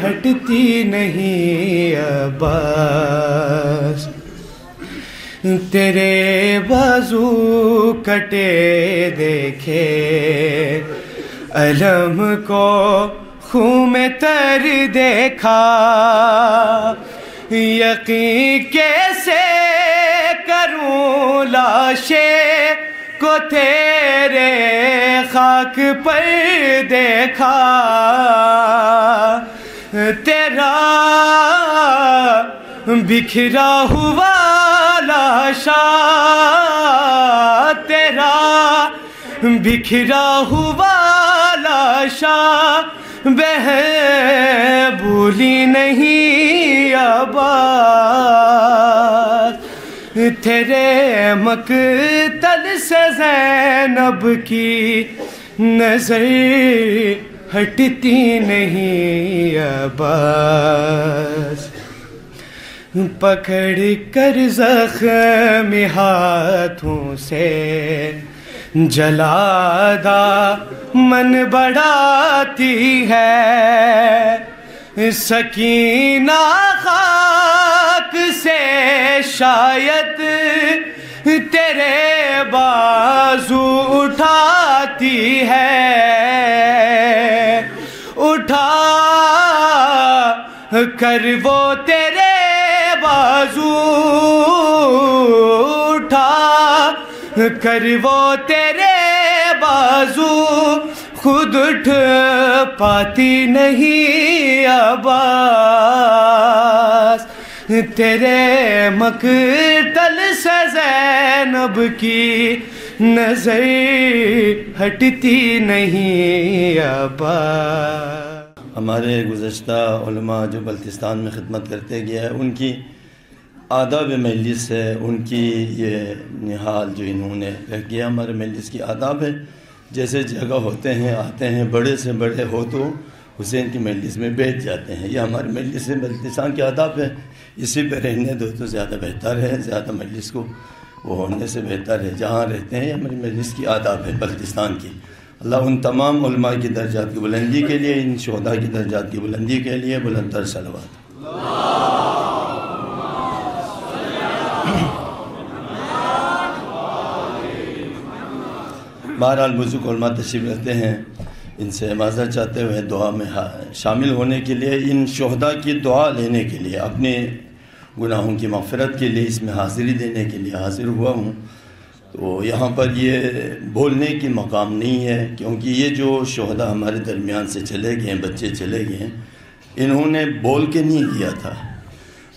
ہٹتی نہیں عباس، تیرے بازو کٹے دیکھے علم کو خون میں تر دیکھا، یقین کیسے کروں لاشیں کو تیرے خاک پر دیکھا، تیرا بکھرا ہوا لاشا، تیرا بکھرا ہوا لاشا بہ بھولی نہیں عباس، تیرے مقتل سے زینب کی نظر ہٹتی نہیں عباس، پکڑ کر زخم ہاتھوں سے جلا دامن بڑھاتی ہے، سکینہ خاک سے شاید تیرے بازو اٹھاتی ہے، اٹھا کر وہ تیرے بازو، اٹھا کر وہ تیرے بازو خود اٹھ پاتی نہیں عباس، تیرے مقتل سے زینب کی نظر ہٹتی نہیں عباس۔ ہمارے گزشتہ علماء جو بلتستان میں خدمت کرتے گئے ہیں، ان کی آداب مجلس ہے، ان کی یہ نحال جو انہوں نے رکھ گیا ہمارے مجلس کی آداب ہے، جیسے جگہ ہوتے ہیں آتے ہیں، بڑے سے بڑے ہو تو حسین کی مجلس میں بیٹھ جاتے ہیں، یہ ہمارے مجلس بلتستان کے آداب ہے، اسی پہ رہنے دو تو زیادہ بہتر ہے، زیادہ مجلس کو وہ ہونے سے بہتر ہے، جہاں رہتے ہیں ہماری مجلس کی آداب ہے بلتستان کی۔ اللہ ان تمام علماء کی درجات کی بلندی کے لیے، ان شہداء کی درجات کی بلندی کے لیے بلند تر صلوات۔ بہرحال بزرگ علماء تشریف رکھتے ہیں، ان سے معذرت چاہتے ہوئے دعا میں شامل ہونے کے لیے، ان شہداء کی دعا لینے کے لیے، اپنے گناہوں کی مغفرت کے لیے اس میں حاضری دینے کے لیے حاضر ہوا ہوں۔ تو یہاں پر یہ بولنے کی مقام نہیں ہے، کیونکہ یہ جو شہداء ہمارے درمیان سے چلے گئے ہیں، بچے چلے گئے ہیں، انہوں نے بول کے نہیں کیا تھا۔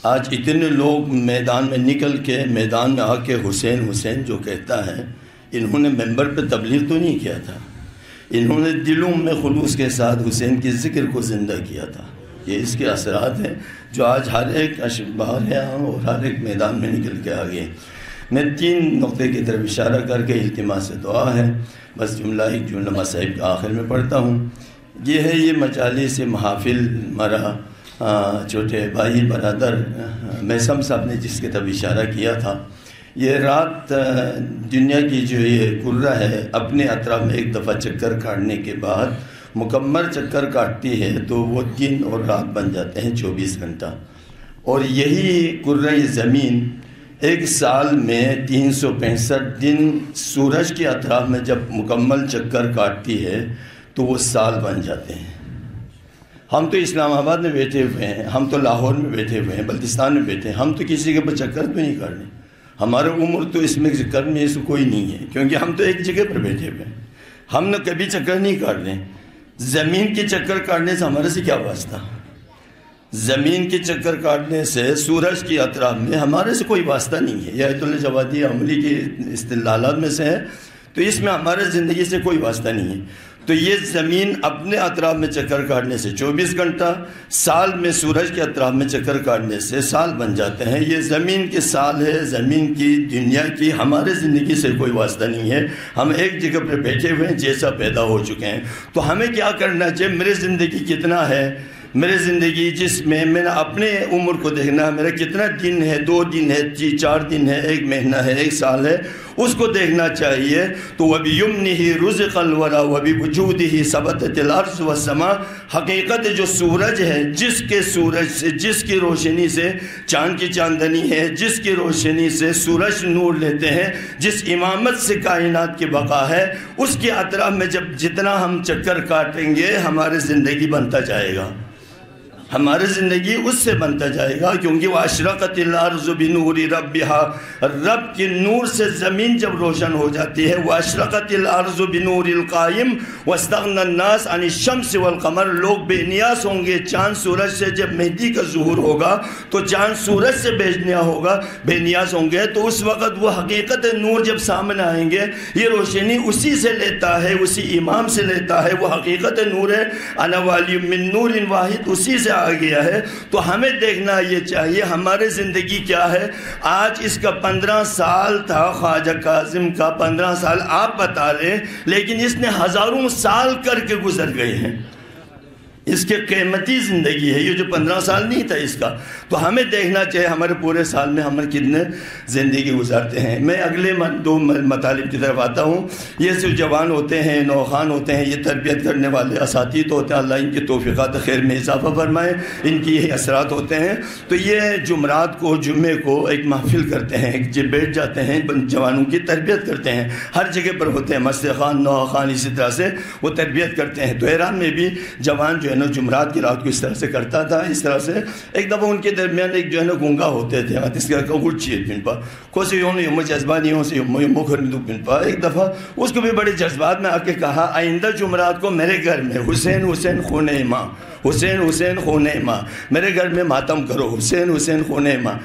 آج اتنے لوگ میدان میں نکل کے، میدان میں آ کے حسین حسین جو کہتا ہے، انہوں نے ممبر پہ تبلیغ تو نہیں کیا تھا، انہوں نے دلوں میں خلوص کے ساتھ حسین کے ذکر کو زندہ کیا تھا۔ یہ اس کے اثرات ہیں جو آج ہر ایک باہر ہے اور ہر ایک میدان میں نکل کے آگے۔ میں 3 نقطے کی طرف اشارہ کر کے التماس دعا ہے، بس جملہ ایک جملہ مصائب کے آخر میں پڑھتا ہوں۔ یہ ہے یہ مجالس محافل مرا چھوٹے بھائی برادر میسم صاحب نے جس کی طرف اشارہ کیا تھا، یہ رات دنیا کی جو یہ کرہ ہے اپنے اطراف میں ایک دفعہ چکر کاٹنے کے بعد مکمل چکر کاٹتی ہے تو وہ دن اور رات بن جاتے ہیں 24 گھنٹہ، اور یہی کرہ زمین ایک سال میں 365 دن سورج کے اطراف میں جب مکمل چکر کاٹتی ہے تو وہ سال بن جاتے ہیں۔ ہم تو اسلام آباد میں بیٹھے ہوئے ہیں، ہم تو لاہور میں بیٹھے ہوئے ہیں، بلتستان میں بیٹھے ہیں، ہم تو کسی کے پر چکر تو نہیں کاٹنے، ہمارا عمر تو اس میں چکر میں اس کوئی نہیں ہے، کیونکہ ہم تو ایک جگہ پر بیٹھے ہوئے ہیں، ہم نے کبھی چکر نہیں کاٹ رہے۔ زمین کے چکر کاٹنے سے ہمارے سے کیا واسطہ؟ زمین کے چکر کاٹنے سے سورج کی اطراف میں ہمارے سے کوئی واسطہ نہیں ہے، یہ آیت اللہ جوادی عملی کے استدلالات میں سے ہے۔ تو اس میں ہمارے زندگی سے کوئی واسطہ نہیں ہے۔ تو یہ زمین اپنے اطراف میں چکر کاٹنے سے 24 گھنٹہ، سال میں سورج کے اطراف میں چکر کاٹنے سے سال بن جاتے ہیں۔ یہ زمین کے سال ہے، زمین کی، دنیا کی، ہمارے زندگی سے کوئی واسطہ نہیں ہے۔ ہم ایک جگہ پر بیٹھے ہوئے ہیں، جیسا پیدا ہو چکے ہیں۔ تو ہمیں کیا کرنا چاہیے؟ میری زندگی کتنا ہے، میری زندگی جس میں میں نے اپنے عمر کو دیکھنا ہے، میرا کتنا دن ہے، 2 دن ہے، 4 دن ہے، 1 مہینہ ہے، 1 سال ہے، اس کو دیکھنا چاہیے۔ تو وَبِيُمْنِهِ رُزِقَ الْوَرَى وَبِوُجُودِهِ ثَبَتَتِ الْأَرْضُ وَالسَّمَاءُ، حقیقت جو سورج ہے، جس کے سورج سے، جس کی روشنی سے چاند کی چاندنی ہے، جس کی روشنی سے سورج نور لیتے ہیں، جس امامت سے کائنات کی بقا ہے، اس کے اطراف میں جب جتنا ہم چکر کاٹیں گے ہماری زندگی بنتا جائے گا، ہماری زندگی اس سے بنتا جائے گا، کیونکہ وَأَشْرَقَتِ الْأَرْضُ بِنُورِ رَبِّهَا، رب کے نور سے زمین جب روشن ہو جاتی ہے۔ وَأَشْرَقَتِ الْأَرْضُ بِنُورِ الْقَائِمِ وَاسْتَغْنَى النَّاسُ عَنِ الشَّمْسِ وَالْقَمَرِ، لوگ بے نیاز ہوں گے چاند سورج سے۔ جب مہدی کا ظہور ہوگا تو چاند سورج سے بے نیاز ہوگا، بے نیاز ہوں گے، تو اس وقت وہ حقیقت نور جب سامنے آئیں گے، یہ روشنی اسی سے لیتا ہے، اسی امام سے لیتا ہے، وہ حقیقت نور ہے۔ انا والی من نور واحد، اسی سے آ گیا ہے۔ تو ہمیں دیکھنا یہ چاہیے ہماری زندگی کیا ہے۔ آج اس کا 15 سال تھا، خواجہ کاظم کا 15 سال آپ بتا لیں، لیکن اس نے ہزاروں سال کر کے گزر گئے ہیں۔ اس کے قیمتی زندگی ہے یہ، جو 15 سال نہیں تھا اس کا۔ تو ہمیں دیکھنا چاہیے ہمارے پورے سال میں ہم کتنے زندگی گزارتے ہیں۔ میں اگلے 2 مطالب کی طرف آتا ہوں۔ یہ صرف جوان ہوتے ہیں، نوخان ہوتے ہیں، یہ تربیت کرنے والے اساتید ہوتے ہیں، اللہ ان کی توفیقات خیر میں اضافہ فرمائے، ان کی یہ اثرات ہوتے ہیں۔ تو یہ جمعرات کو، جمعے کو ایک محفل کرتے ہیں، ایک جب بیٹھ جاتے ہیں، جوانوں کی تربیت کرتے ہیں، ہر جگہ پر ہوتے ہیں، مسجد خان، نوخان، اسی طرح سے وہ تربیت کرتے ہیں۔ تو ایران میں بھی جوان جو ہے نا جمعرات کی رات کو اس طرح سے کرتا تھا، اس طرح سے۔ ایک دفعہ ان کے درمیان ایک جو ہے نا گونگا ہوتے تھے، اس کا گڑچی پن پا کوسی یوں نہیں جذبانی ہوں سے مخرندو پن پا۔ ایک دفعہ اس کو بھی بڑے جذبات میں آ کے کہا، آئندہ جمعرات کو میرے گھر میں حسین حسین خون ماں، حسین حسین خون ماں، میرے گھر میں ماتم کرو، حسین حسین خون ماں۔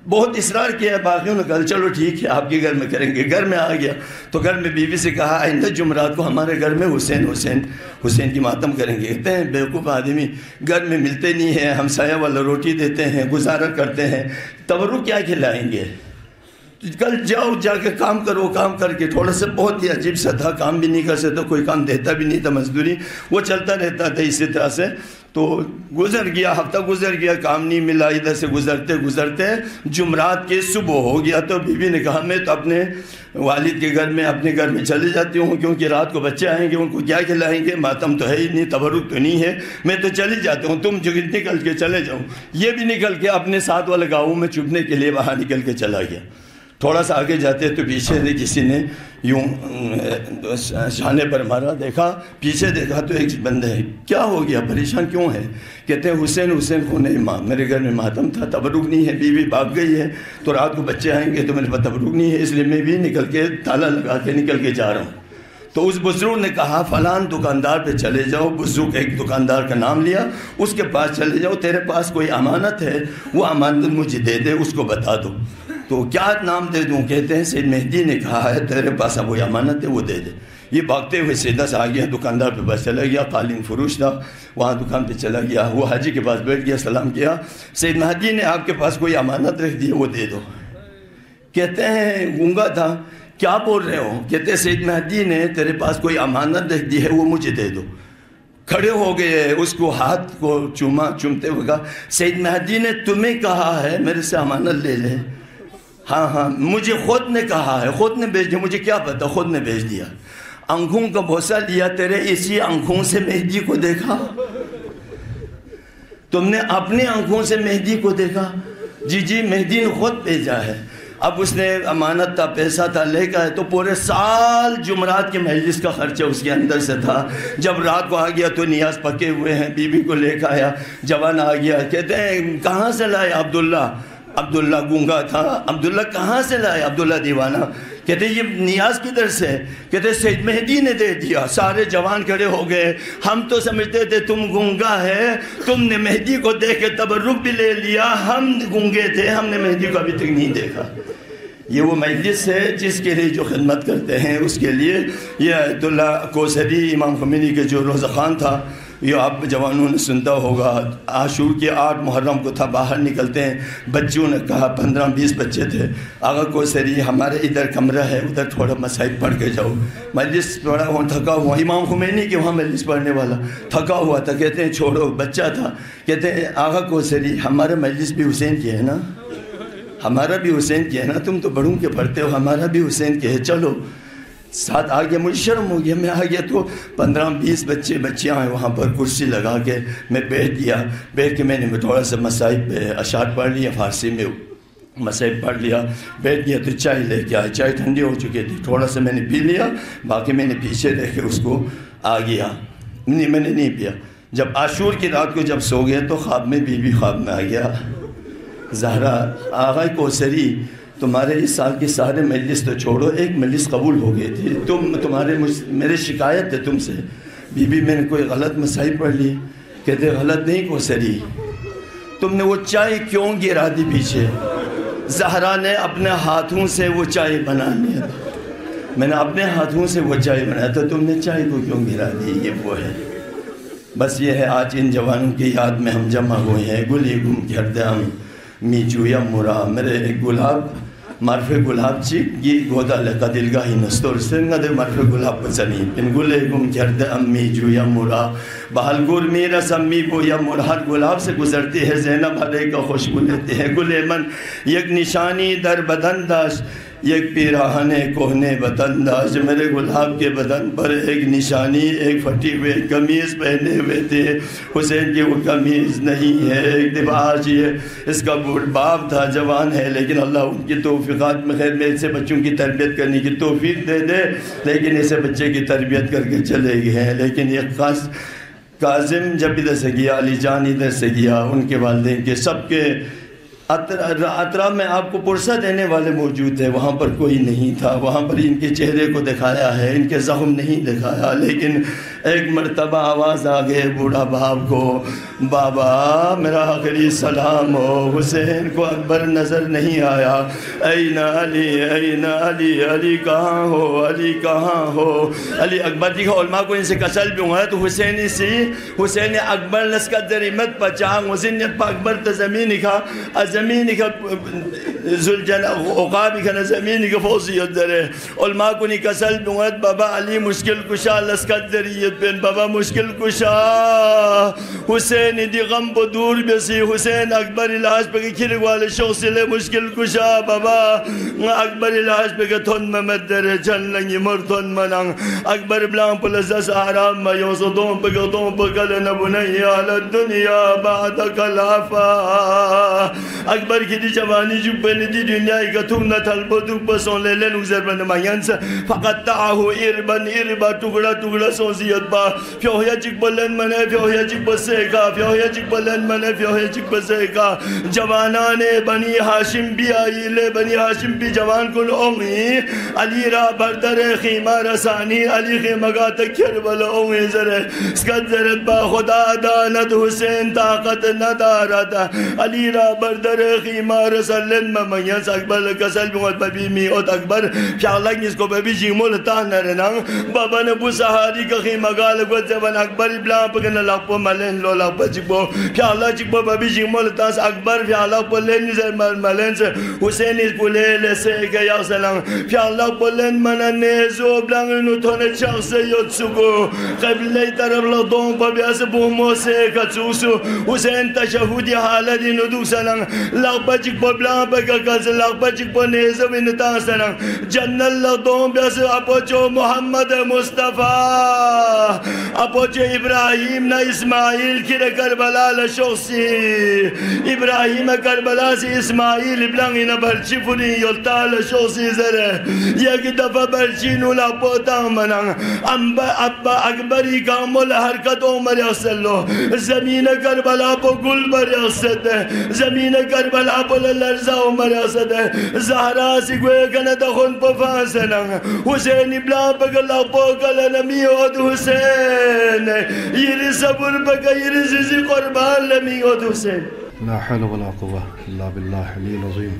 بہت اصرار کیا، باقیوں نے کہا چلو ٹھیک ہے آپ کے گھر میں کریں گے۔ گھر میں آ گیا تو گھر میں بیوی سے کہا آئندہ جمعرات کو ہمارے گھر میں حسین حسین حسین کی ماتم کریں گے۔ کہتے ہیں بیوقوف آدمی، گھر میں ملتے نہیں ہیں، ہمسایہ والا روٹی دیتے ہیں، گزارا کرتے ہیں، تبرک کیا کھلائیں گے؟ کل جاؤ، جا کے کام کرو، کام کر کے تھوڑا سا بہت ہی عجیب سا تھا، کام بھی نہیں کر سکتا، کوئی کام دیتا بھی نہیں تھا، مزدوری وہ چلتا رہتا تھا اسی طرح سے۔ تو گزر گیا، ہفتہ گزر گیا، کام نہیں ملا، ادھر سے گزرتے گزرتے جمعرات کے صبح ہو گیا۔ تو بیوی نے کہا میں تو اپنے والد کے گھر میں، اپنے گھر میں چلے جاتی ہوں، کیونکہ رات کو بچے آئیں گے، ان کو کیا کھلائیں گے، ماتم تو ہے ہی نہیں، تبرک تو نہیں ہے، میں تو چلی جاتی ہوں، تم جو نکل کے چلے جاؤ۔ یہ بھی نکل کے اپنے ساتھ والے گاؤں میں چھپنے کے لیے وہاں نکل کے چلا گیا۔ تھوڑا سا آگے جاتے تو پیچھے سے کسی نے یوں شانے پر مارا، دیکھا پیچھے دیکھا تو ایک بندہ ہے، کیا ہو گیا، پریشان کیوں ہے؟ کہتے ہیں حسین حسین خون ماں، میرے گھر میں ماتم تھا، تبرک نہیں ہے، بیوی بھاگ گئی ہے، تو رات کو بچے آئیں گے تو میرے پاس تبرک نہیں ہے، اس لیے میں بھی نکل کے تالا لگا کے نکل کے جا رہا ہوں۔ تو اس بزرگ نے کہا فلان دکاندار پہ چلے جاؤ۔ بزرگ ایک دکاندار کا نام لیا، اس کے پاس چلے جاؤ، تیرے پاس کوئی امانت ہے، وہ امانت مجھے دے دے، اس کو بتا دو۔ تو کیا نام دے دوں؟ کہتے ہیں سید مہدی نے کہا ہے تیرے پاس اب کوئی امانت ہے، وہ دے دے۔ یہ بھاگتے ہوئے سیدھا سے آ گیا، دکاندار پہ پاس چلا گیا، قالین فروش تھا، وہاں دکان پہ چلا گیا، وہ حاجی کے پاس بیٹھ گیا، سلام کیا، سید مہدی نے آپ کے پاس کوئی امانت رکھ دی، وہ دے دو۔ کہتے ہیں گونگا تھا، کیا بول رہے ہو؟ کہتے ہیں سید مہدی نے تیرے پاس کوئی امانت رکھ دی ہے، وہ مجھے دے دو۔ کھڑے ہو گئے، اس کو ہاتھ کو چومتے ہوئے کہا سید مہدی نے تمہیں کہا ہے میرے سے امانت لے لے؟ ہاں ہاں، مجھے خود نے کہا ہے، خود نے بھیج دیا، مجھے کیا پتا، خود نے بھیج دیا۔ آنکھوں کا بوسہ لیا، تیرے اسی آنکھوں سے مہدی کو دیکھا؟ تم نے اپنے آنکھوں سے مہدی کو دیکھا؟ جی جی، مہدی نے خود بھیجا ہے۔ اب اس نے امانت تھا، پیسہ تھا، لے کا ہے، تو پورے سال جمعرات کے مجلس کا خرچہ اس کے اندر سے تھا۔ جب رات کو آ گیا تو نیاز پکے ہوئے ہیں، بیوی کو لے کے آیا، جوان آ گیا، کہتے ہیں کہاں سے لائے؟ عبداللہ گونگا تھا، عبداللہ کہاں سے لائے؟ عبداللہ دیوانہ۔ کہتے ہیں یہ نیاز کدھر سے؟ کہتے ہیں سید مہدی نے دے دیا۔ سارے جوان کھڑے ہو گئے، ہم تو سمجھتے تھے تم گونگا ہے، تم نے مہدی کو دیکھ کے تبرک بھی لے لیا، ہم گونگے تھے، ہم نے مہدی کو ابھی تک نہیں دیکھا۔ یہ وہ مجلس ہے جس کے لیے جو خدمت کرتے ہیں اس کے لیے. یہ آیت اللہ کوثری امام خمینی کے جو روزہ خوان تھا، یہ آپ جوانوں نے سنتا ہوگا. عاشور کے 8 محرم کو تھا، باہر نکلتے ہیں، بچوں نے کہا 15-20 بچے تھے، آقا کوثری ہمارے ادھر کمرہ ہے، ادھر تھوڑا مصائب پڑھ کے جاؤ. مجلس پڑھا ہوا تھکا ہوا، امام خمینی کے وہاں مجلس پڑھنے والا تھکا ہوا تھا، کہتے ہیں چھوڑو، بچہ تھا، کہتے ہیں آقا کوثری ہمارا مجلس بھی حسین کی ہے نا، ہمارا بھی حسین کی ہے نا، تم تو بڑوں کے پڑھتے ہو، ہمارا بھی حسین کی ہے، چلو. ساتھ آ گیا، مجھے شرم ہو گیا، میں آ گیا تو 15-20 بچیاں ہیں وہاں پر، کرسی لگا کے میں بیٹھ گیا. بیٹھ کے میں نے تھوڑا سا مصائب اشعار پڑھ لیا، فارسی میں مصائب پڑھ لیا، بیٹھ گیا تو چائے لے کے آئے. چائے ٹھنڈی ہو چکی تھی، تھوڑا سا میں نے پی لیا، باقی میں نے پیچھے رہ کے اس کو آ گیا. نہیں، میں نے نہیں پیا. جب عاشور کی رات کو جب سو گیا تو خواب میں بیوی خواب میں آ گیا. زہرا، آغا کوثری تمہارے اس سال کے سارے مجلس تو چھوڑو، ایک مجلس قبول ہو گئی تھی، میرے شکایت ہے تم سے، بی بی میں نے کوئی غلط مسائل پڑھ لی. کہتے غلط نہیں کوثری، تم نے وہ چائے کیوں گرا دی پیچھے؟ زہرا نے اپنے ہاتھوں سے وہ چائے بنا لیا تھا، میں نے اپنے ہاتھوں سے وہ چائے بنایا تھا، تم نے چائے کو کیوں گرا دی؟ یہ وہ ہے. بس یہ ہے آج ان جوانوں کی یاد میں ہم جمع ہوئے ہیں. گلی گم کردم میجویم مرا، میرے گلاب مرف گلاب چی گی گودا لقا دلگاہی نستور سنگا دے مرف گلاب بچنی پن گلے گم کردم میجویم مرا بحال گر میرا سمی بویم مرا. ہر گلاب سے گزرتی ہے زینب ہرے کا خوشبو لیتے ہیں. گلے من یک نشانی در بدن داشت، یک پیراہن کوہنے بدن داشت. میرے گلاب کے بدن پر ایک نشانی، ایک پھٹی ہوئے قمیض پہنے ہوئے تھے. حسین کی وہ قمیض نہیں ہے. ایک دفعہ آج یہ اس کا باپ تھا، جوان ہے، لیکن اللہ ان کی توفیقات میں خیر میں اسے بچوں کی تربیت کرنے کی توفیق دے دے، لیکن اسے بچے کی تربیت کر کے چلے گئے ہیں. لیکن یہ خاص کاظم جب ادھر سے گیا، علی جان ادھر سے گیا، ان کے والدین کے سب کے اطراف میں آپ کو پرسہ دینے والے موجود تھے، وہاں پر کوئی نہیں تھا. وہاں پر ان کے چہرے کو دکھایا ہے، ان کے زخم نہیں دکھایا. لیکن ایک مرتبہ آواز آ گئے بوڑھا باپ کو، بابا میرا آخری سلام ہو. حسین کو اکبر نظر نہیں آیا. این علی، این علی، علی کہاں ہو، علی کہاں ہو. علی اکبر جی کا علماء کو ان سے کسل بھی ہوا ہے تو حسینی سی حسین اکبر نسکت دریمت پچانگ حسین پا اکبر تا زمینی کا زمینی کا زلجن عقابی کا زمینی کا فوزیت درے. علماء کو نہیں کسل بھی ہوا ہے بابا علی مشکل کشا لسکت دریت بین، بابا مشکل کشا حسین دی غم پا دور بیسی. حسین اکبر علاج پہ کھرگ والے شخصی لے مشکل کشا بابا اکبر علاج پہ تھن ممت درے چن لنگی مرتن مننگ. اکبر بلان پہ لزس آرام میں یوزدون پہ گتون پہ کل نبنی آل الدنیا بعد کلافا. اکبر کی دی جوانی جو پہنی دی دنیای کا تم نہ تھلبو دو پسون لے لے نگزر بند مائنس فقط تعاہو اربن اربا ٹکڑا ٹکڑا سوزیت با فیوہیا چک بلند منے فیوہیا چک بسیکا فیوہیا چک بلند منے فیوہیا چک بسیکا. جوانان بنی ہاشم بھی آئی لے بنی ہاشم بھی جوان کن امی علی را بردر خیمہ رسانی علی خیمگا تکر بل امی زرے سکت زرد با خدا داند حسین طاقت ندارد علی را بردر خیمہ رسلن ممینس. اکبر کسل بیمت ببی میوت اکبر پیالنگ اس کو ببی جیمول تانرنان بابا نبو سہاری کا خیمگا لگوت زبان اکبر بلان پکن لپو ملین لو لپو چکبو پیالا چکبو ببی جیمول تانس اکبر پیالا پلین زر ملین سے حسین اس پلے لسے گیا سلام پیالا پلین منن نیزو بلان نتون چاکس یوت سکو قبلی طرف لدون پا بیاس بومو سے کچوسو. حسین تشہودی حالتی ندو سلام لغبا چکبو بلان پکا کس لغبا چکبو نیزو بنتان سلام جنن لدون بیاس اپوچو محمد مصطفیٰ اپوچو ابراہیم نا اسماعیل کی کربلا لشخصی ابراہیم کربلا سے اسماعیل ابلانگی نا برچی فنی یلتا لشخصی زرے یک دفع برچی نولا پوتا منان ابا اکبری کامل حرکت عمر اصلو زمین کربلا پو گل بر اصد زمین کربلا پو لرزا عمر اصد زہرا سی گوئے کند خون پو فاسنان حسین ابلان پک اللہ پو کل نمی عود حسین یہ صبر پکا یہ زیزی قربان لمی عود حسین. لا حول ولا قوة الا بالله العلی العظیم.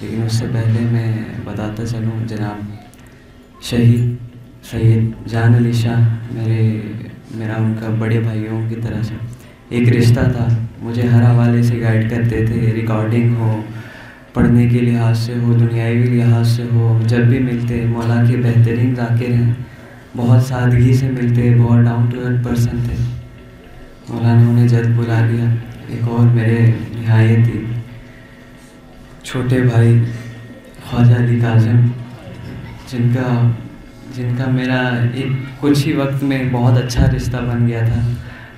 لیکن اس سے پہلے میں بتاتا چلوں جناب شہید سید جان علی شاہ میرا ان کا بڑے بھائیوں کی طرح سے ایک رشتہ تھا. مجھے ہر حوالے سے گائیڈ کرتے تھے، ریکارڈنگ ہو، پڑھنے کے لحاظ سے ہو، دنیاوی لحاظ سے ہو. جب بھی ملتے مولا کے بہترین ذاکر ہیں، بہت سادگی سے ملتے، بہت ڈاؤن ٹو ارتھ پرسن تھے. مولا نے انہیں جلد بلا لیا. ایک اور میرے نہایت ہی چھوٹے بھائی خواجہ علی کاظم، جن کا میرا ایک کچھ ہی وقت میں بہت اچھا رشتہ بن گیا تھا.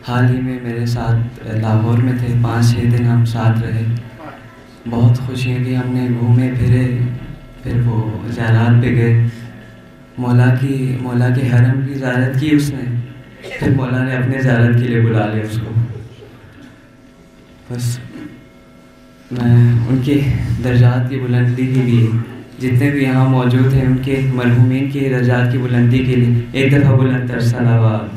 حال ہی میں میرے ساتھ لاہور میں تھے، 5-6 دن ہم ساتھ رہے. بہت خوشی کی، ہم نے گھومے پھرے، پھر وہ زیارات پہ گئے. مولا کے حرم کی زیارت کی اس نے، پھر مولا نے اپنے زیارت کے لیے بلا لیا اس کو. بس میں ان کے درجات کی بلندی کے لیے، جتنے بھی یہاں موجود ہیں ان کے مرحومین کے درجات کی بلندی کے لیے ایک دفعہ بلند تر صلوات.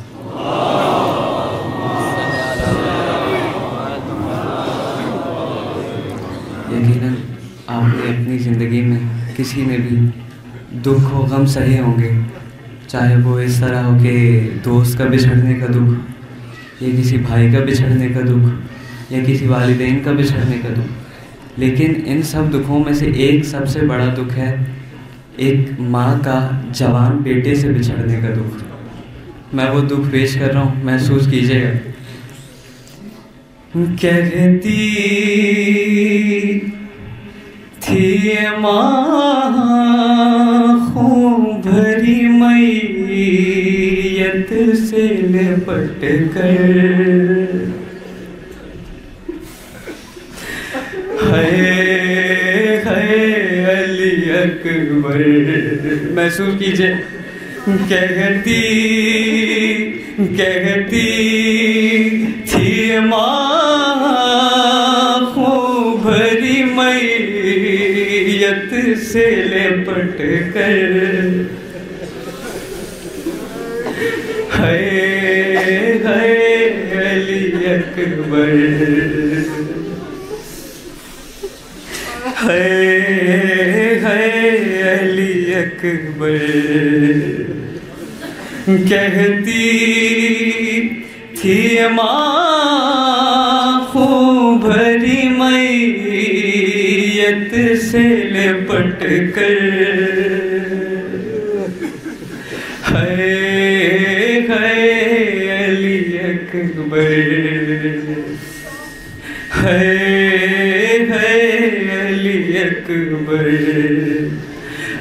یقیناً آپ نے اپنی زندگی میں کسی نے بھی دکھ و غم سہے ہوں گے، چاہے وہ اس طرح ہو کہ دوست کا بچھڑنے کا دکھ، یا کسی بھائی کا بچھڑنے کا دکھ، یا کسی والدین کا بچھڑنے کا دکھ. لیکن ان سب دکھوں میں سے ایک سب سے بڑا دکھ ہے ایک ماں کا جوان بیٹے سے بچھڑنے کا دکھ. میں وہ دکھ پیش کر رہا ہوں، محسوس کیجیے گا. کہتی تھی ماں خون بھری میت سے لپٹ کر، علی اکبر. محسوس کیجیے. کہتی تھی ماں خون بھری میت سے لپٹ کر، علی اکبر، علی اکبر. کہتی تھی ماں خون بھری میت سے لپٹ کر، علی اکبر، علی اکبر.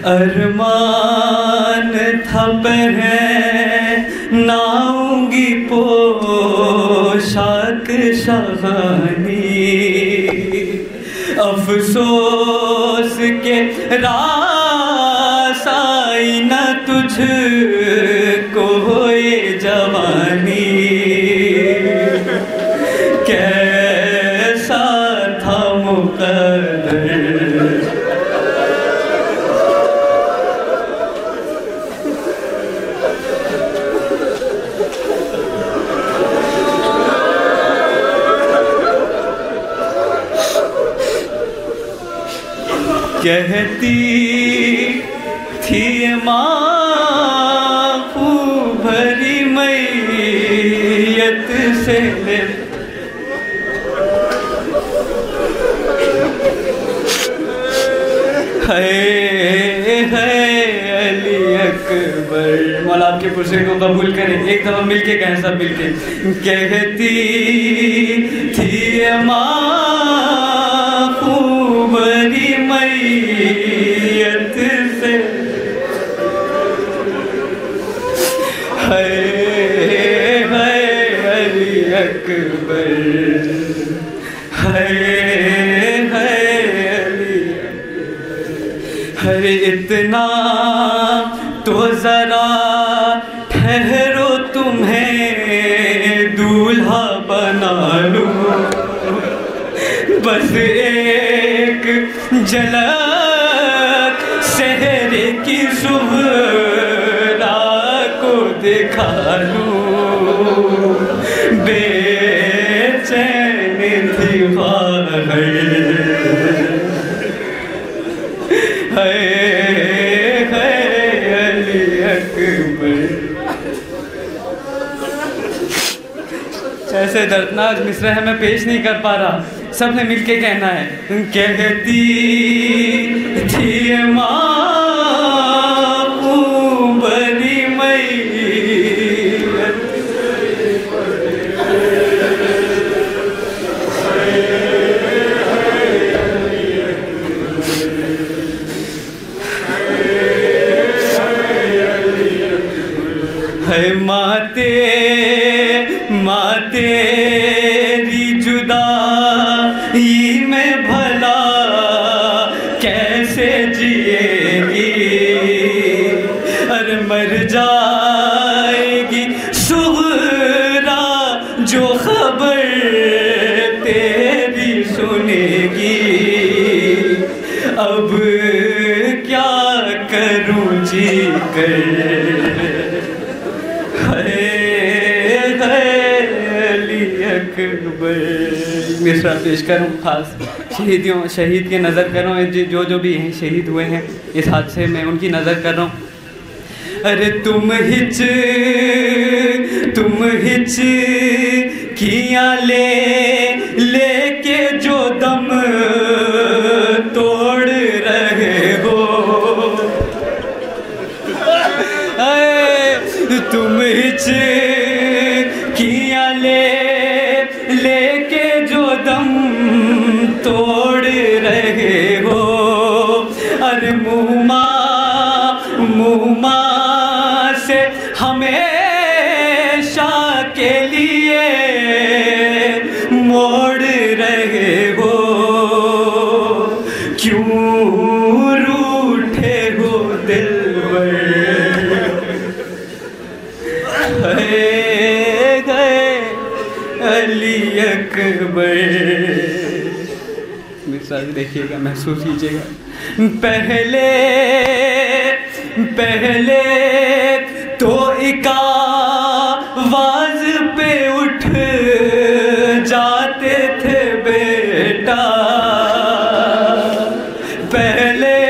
ارمان تھا پہناؤں گی پوشاک شاہانی، افسوس کے راس آئی نہ تجھ کو یہ جوانی. کیسا تھا مقدر، کہتی تھی ماں خون بھری میت سے علی اکبر. مولا آپ کے پرسے کو قبول کریں. ایک دفعہ مل کے کہیں سب مل کے. کہتی تھی ماں خون بھری میت سے، علی اکبر، اتنا تو ذرا ٹھہرو تمہیں دولہا بنا لوں، بس ایک جھلک سحرے کی زہرا کو دکھا لوں. بے چین تھی خواہش، علی اکبر. ایسے دردناک مصرع ہے میں پیش نہیں کر پا رہا, سب نے مل کے کہنا ہے. کہتی تھی ماں بڑی میت, ہے ماں تیری جدائی میں بھلا کیسے جیے گی, ارے مر جائے گی صغرا جو خبر تیری سنے گی. اب کیا کروں جی کر, مصرع پیش کروں خاص شہید کی نظر کر رہا ہوں, جو بھی ہیں شہید ہوئے ہیں اس حادثے میں ان کی نظر کر رہا ہوں. ارے تم ہچ کیاں لے کے جو دم توڑ رہے ہو, تم ہچ کیاں لے کے جو دم توڑ رہے ہو, ارے منہ ماں سے ہمیشہ کے لیے موڑ رہے ہو, کیوں روٹھے ہو دلبر, علی اکبر. مصرع دیکھیے گا, محسوس کیجیے گا. پہلے تو ایک آواز پہ اٹھ جاتے تھے بیٹا, پہلے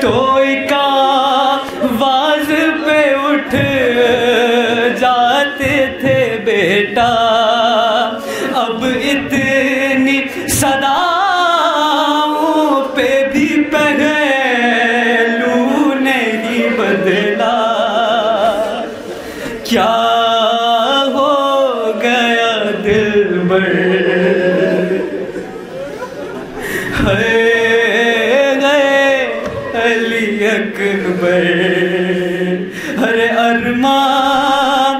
تو ایک آواز پہ اٹھ جاتے تھے بیٹا, اب اتنی صداؤں پہ بھی پہلو نہیں بدلا, کیا ہو گیا دلبر, علی اکبر. ارے ارمان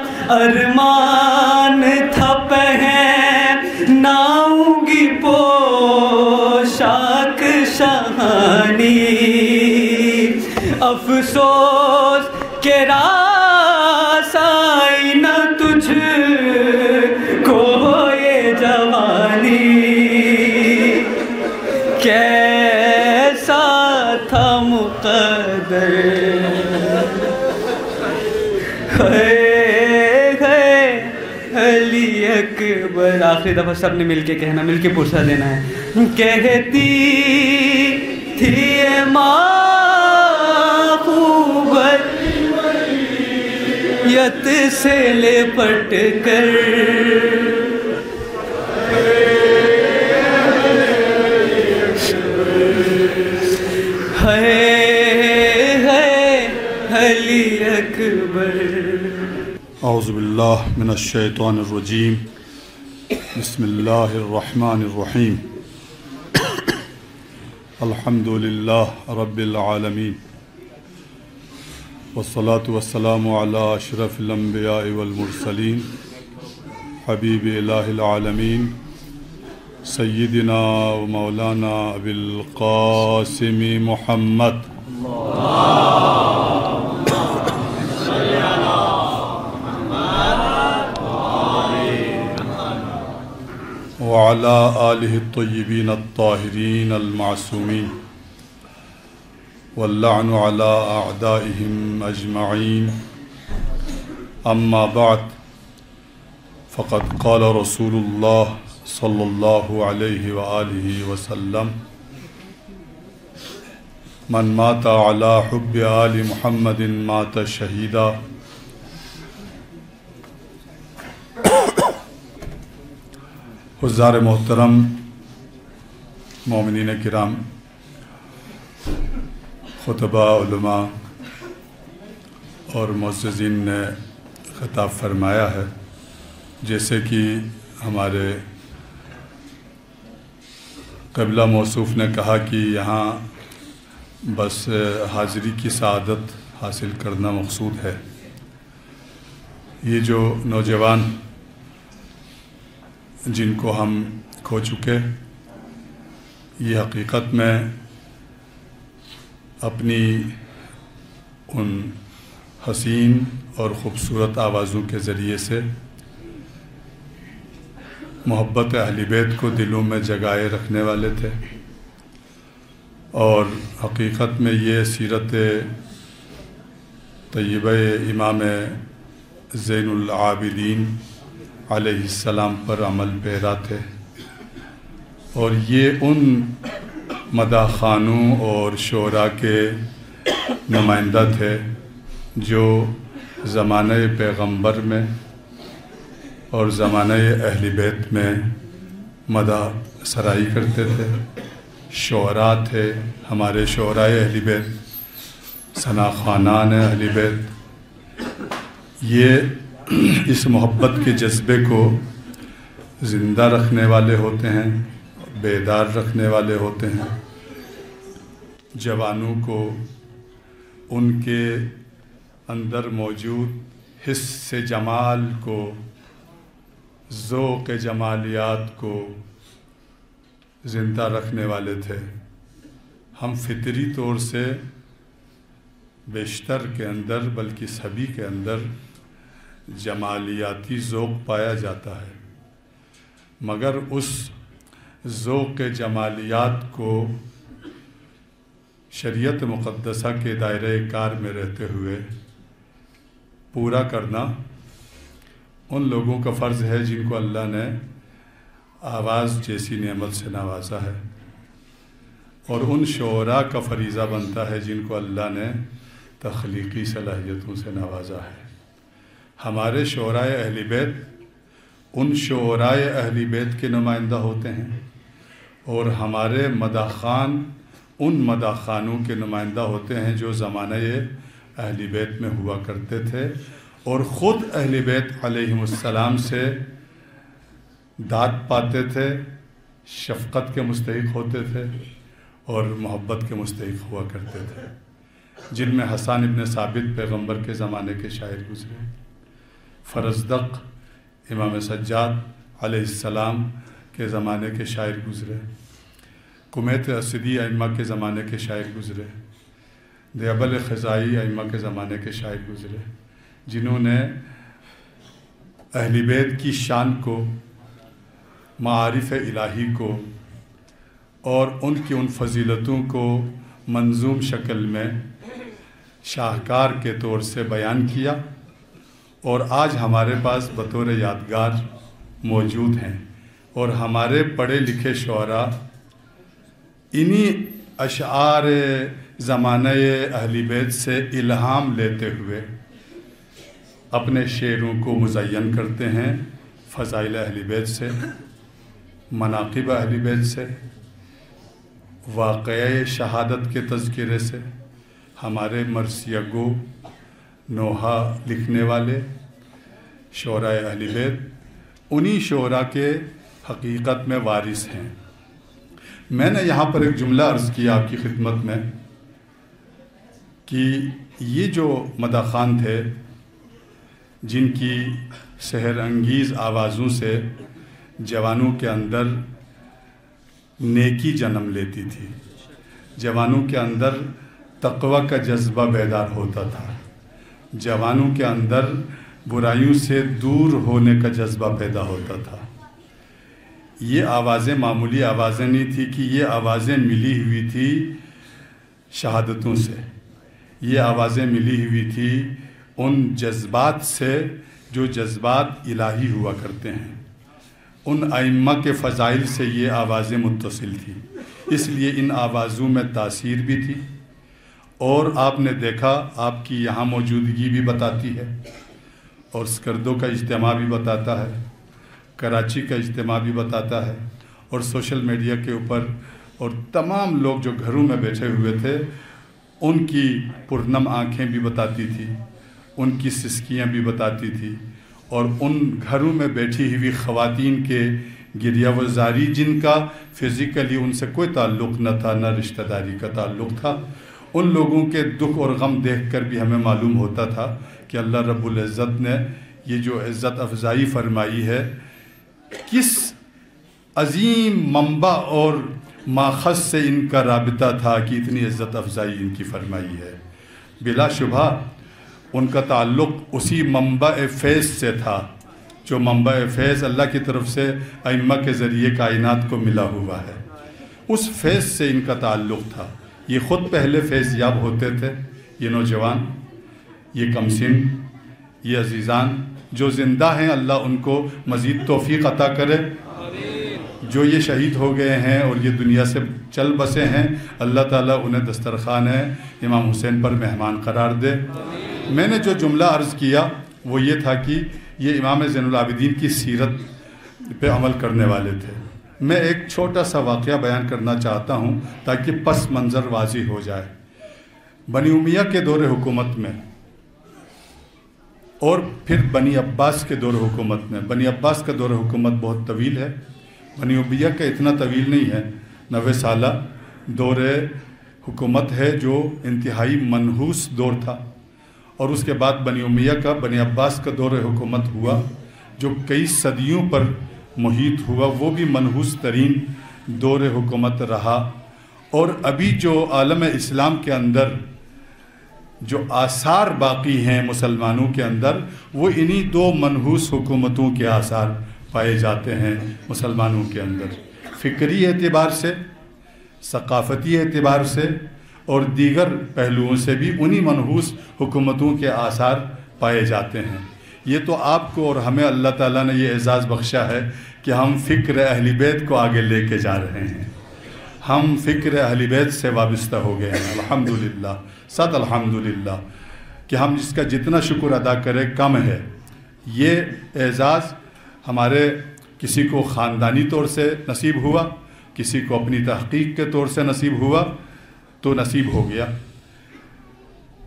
تھا پہناؤں گی پوشاک شاہانی, افسوس کہ راس آئی نہ تجھ کو یہ جوانی, کیسا تھا مقدر, علی اکبر. آخری دفعہ سب نے مل کے کہنا, مل کے پرسہ دینا ہے. کہتی تھی ماں خوبت یت سے لپٹ کر, علی اکبر. اعوذ باللہ من الشیطان الرجیم, بسم اللہ الرحمن الرحیم. الحمد للہ رب العالمین, والصلاة والسلام علی اشرف الانبیاء والمرسلین, حبیب الہ العالمین, سیدنا و مولانا ابی القاسم محمد وعلى آلہ الطیبین الطاہرین المعصومین, واللعن على أعدائهم أجمعين. أما بعد, فقد قال رسول الله صلى الله عليه وآله وسلم: من مات علی حب آل محمد مات شہیدا۔ حضار محترم، مومنین کرام، خطباء، علماء اور معززین نے خطاب فرمایا ہے، جیسے کہ ہمارے قبلہ موصوف نے کہا کہ یہاں بس حاضری کی سعادت حاصل کرنا مقصود ہے۔ یہ جو نوجوان جن کو ہم کھو چکے، یہ حقیقت میں اپنی ان حسین اور خوبصورت آوازوں کے ذریعے سے محبت اہل بیت کو دلوں میں جگائے رکھنے والے تھے، اور حقیقت میں یہ سیرت طیبہ امام زین العابدین علیہ السلام پر عمل پیرا تھے، اور یہ ان مداح خوانوں اور شعراء کے نمائندہ تھے جو زمانہ پیغمبر میں اور زمانہ اہل بیت میں مداح سرائی کرتے تھے۔ شعراء تھے، ہمارے شعراء اہل بیت، ثنا خوانان اہل بیت، یہ اس محبت کے جذبے کو زندہ رکھنے والے ہوتے ہیں، بیدار رکھنے والے ہوتے ہیں۔ جوانوں کو ان کے اندر موجود حس جمال کو، ذوق جمالیات کو زندہ رکھنے والے تھے۔ ہم فطری طور سے بیشتر کے اندر، بلکہ سبھی کے اندر جمالیاتی ذوق پایا جاتا ہے، مگر اس ذوق جمالیات کو شریعت مقدسہ کے دائرہ کار میں رہتے ہوئے پورا کرنا ان لوگوں کا فرض ہے جن کو اللہ نے آواز جیسی نعمت سے نوازا ہے، اور ان شعراء کا فریضہ بنتا ہے جن کو اللہ نے تخلیقی صلاحیتوں سے نوازا ہے۔ ہمارے شعراء اہل بیت ان شعراء اہل بیت کے نمائندہ ہوتے ہیں، اور ہمارے مداح خوان ان مداح خوانوں کے نمائندہ ہوتے ہیں جو زمانہ اہل بیت میں ہوا کرتے تھے، اور خود اہل بیت علیہم السلام سے داد پاتے تھے، شفقت کے مستحق ہوتے تھے اور محبت کے مستحق ہوا کرتے تھے، جن میں حسان ابن ثابت پیغمبر کے زمانے کے شاعر گزرے، فرزدق امام سجاد علیہ السلام کے زمانے کے شاعر گزرے، کمیت اسدی ائمہ کے زمانے کے شاعر گزرے، دیبل خزائی ائمہ کے زمانے کے شاعر گزرے، جنہوں نے اہل بیت کی شان کو، معارف الہی کو اور ان کی ان فضیلتوں کو منظوم شکل میں شاہکار کے طور سے بیان کیا، اور آج ہمارے پاس بطور یادگار موجود ہیں، اور ہمارے پڑھے لکھے شعراء انہی اشعار زمانہ اہل بیت سے الہام لیتے ہوئے اپنے شعروں کو مزین کرتے ہیں فضائل اہل بیت سے، مناقب اہل بیت سے، واقعہ شہادت کے تذکرے سے۔ ہمارے مرثیہ گو، نوحہ لکھنے والے شعراء اہل بیت انہی شعراء کے حقیقت میں وارث ہیں۔ میں نے یہاں پر ایک جملہ عرض کیا آپ کی خدمت میں کہ یہ جو مداح خوان تھے جن کی سحر انگیز آوازوں سے جوانوں کے اندر نیکی جنم لیتی تھی، جوانوں کے اندر تقوی کا جذبہ بیدار ہوتا تھا، جوانوں کے اندر برائیوں سے دور ہونے کا جذبہ پیدا ہوتا تھا۔ یہ آوازیں معمولی آوازیں نہیں تھی کہ یہ آوازیں ملی ہوئی تھی شہادتوں سے، یہ آوازیں ملی ہوئی تھی ان جذبات سے جو جذبات الہی ہوا کرتے ہیں، ان ائمہ کے فضائل سے یہ آوازیں متصل تھی، اس لیے ان آوازوں میں تاثیر بھی تھی، اور آپ نے دیکھا آپ کی یہاں موجودگی بھی بتاتی ہے، اور سکردو کا اجتماع بھی بتاتا ہے، کراچی کا اجتماع بھی بتاتا ہے، اور سوشل میڈیا کے اوپر اور تمام لوگ جو گھروں میں بیٹھے ہوئے تھے ان کی پرنم آنکھیں بھی بتاتی تھی، ان کی سسکیاں بھی بتاتی تھی، اور ان گھروں میں بیٹھی ہوئی خواتین کے گریہ وزاری جن کا فزیکلی ان سے کوئی تعلق نہ تھا، نہ رشتہ داری کا تعلق تھا، ان لوگوں کے دکھ اور غم دیکھ کر بھی ہمیں معلوم ہوتا تھا کہ اللہ رب العزت نے یہ جو عزت افزائی فرمائی ہے کس عظیم منبع اور ماخذ سے ان کا رابطہ تھا کہ اتنی عزت افزائی ان کی فرمائی ہے۔ بلا شبہ ان کا تعلق اسی منبع فیض سے تھا جو منبع فیض اللہ کی طرف سے ائمہ کے ذریعے کائنات کو ملا ہوا ہے، اس فیض سے ان کا تعلق تھا۔ یہ خود پہلے فیض یاب ہوتے تھے، یہ نوجوان، یہ کمسن، یہ عزیزان جو زندہ ہیں اللہ ان کو مزید توفیق عطا کرے، جو یہ شہید ہو گئے ہیں اور یہ دنیا سے چل بسے ہیں اللہ تعالیٰ انہیں دسترخوان امام حسین پر مہمان قرار دے۔ میں نے جو جملہ عرض کیا وہ یہ تھا کہ یہ امام زین العابدین کی سیرت پہ عمل کرنے والے تھے۔ میں ایک چھوٹا سا واقعہ بیان کرنا چاہتا ہوں تاکہ پس منظر واضح ہو جائے۔ بنی امیہ کے دور حکومت میں اور پھر بنی عباس کے دور حکومت میں، بنی عباس کا دور حکومت بہت طویل ہے، بنی امیہ کا اتنا طویل نہیں ہے، 90 سالہ دور حکومت ہے جو انتہائی منحوس دور تھا، اور اس کے بعد بنی امیہ کا، بنی عباس کا دور حکومت ہوا جو کئی صدیوں پر محیط ہوا، وہ بھی منحوس ترین دور حکومت رہا۔ اور ابھی جو عالم اسلام کے اندر جو آثار باقی ہیں مسلمانوں کے اندر وہ انہی دو منحوس حکومتوں کے آثار پائے جاتے ہیں مسلمانوں کے اندر، فکری اعتبار سے، ثقافتی اعتبار سے اور دیگر پہلوؤں سے بھی انہی منحوس حکومتوں کے آثار پائے جاتے ہیں۔ یہ تو آپ کو اور ہمیں اللہ تعالیٰ نے یہ اعزاز بخشا ہے کہ ہم فکر اہل بیت کو آگے لے کے جا رہے ہیں، ہم فکر اہل بیت سے وابستہ ہو گئے ہیں، الحمدللہ، صد الحمدللہ، کہ ہم جس کا جتنا شکر ادا کریں کم ہے۔ یہ اعزاز ہمارے کسی کو خاندانی طور سے نصیب ہوا، کسی کو اپنی تحقیق کے طور سے نصیب ہوا تو نصیب ہو گیا۔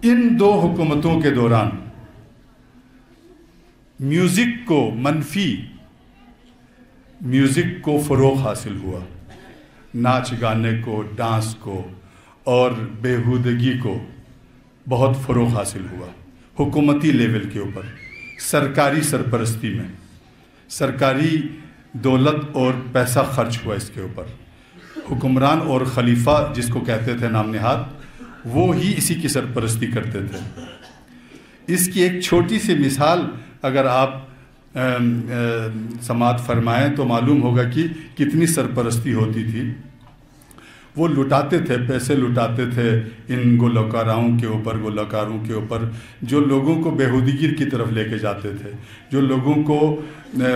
ان دو حکومتوں کے دوران میوزک کو، منفی میوزک کو فروغ حاصل ہوا، ناچ گانے کو، ڈانس کو اور بیہودگی کو بہت فروغ حاصل ہوا حکومتی لیول کے اوپر، سرکاری سرپرستی میں، سرکاری دولت اور پیسہ خرچ ہوا اس کے اوپر۔ حکمران اور خلیفہ جس کو کہتے تھے نام نہاد، وہ ہی اسی کی سرپرستی کرتے تھے۔ اس کی ایک چھوٹی سی مثال اگر آپ سماعت فرمائیں تو معلوم ہوگا کہ کتنی سرپرستی ہوتی تھی۔ وہ لٹاتے تھے، پیسے لٹاتے تھے ان گلوکاروں کے اوپر جو لوگوں کو بیہودگی کی طرف لے کے جاتے تھے، جو لوگوں کو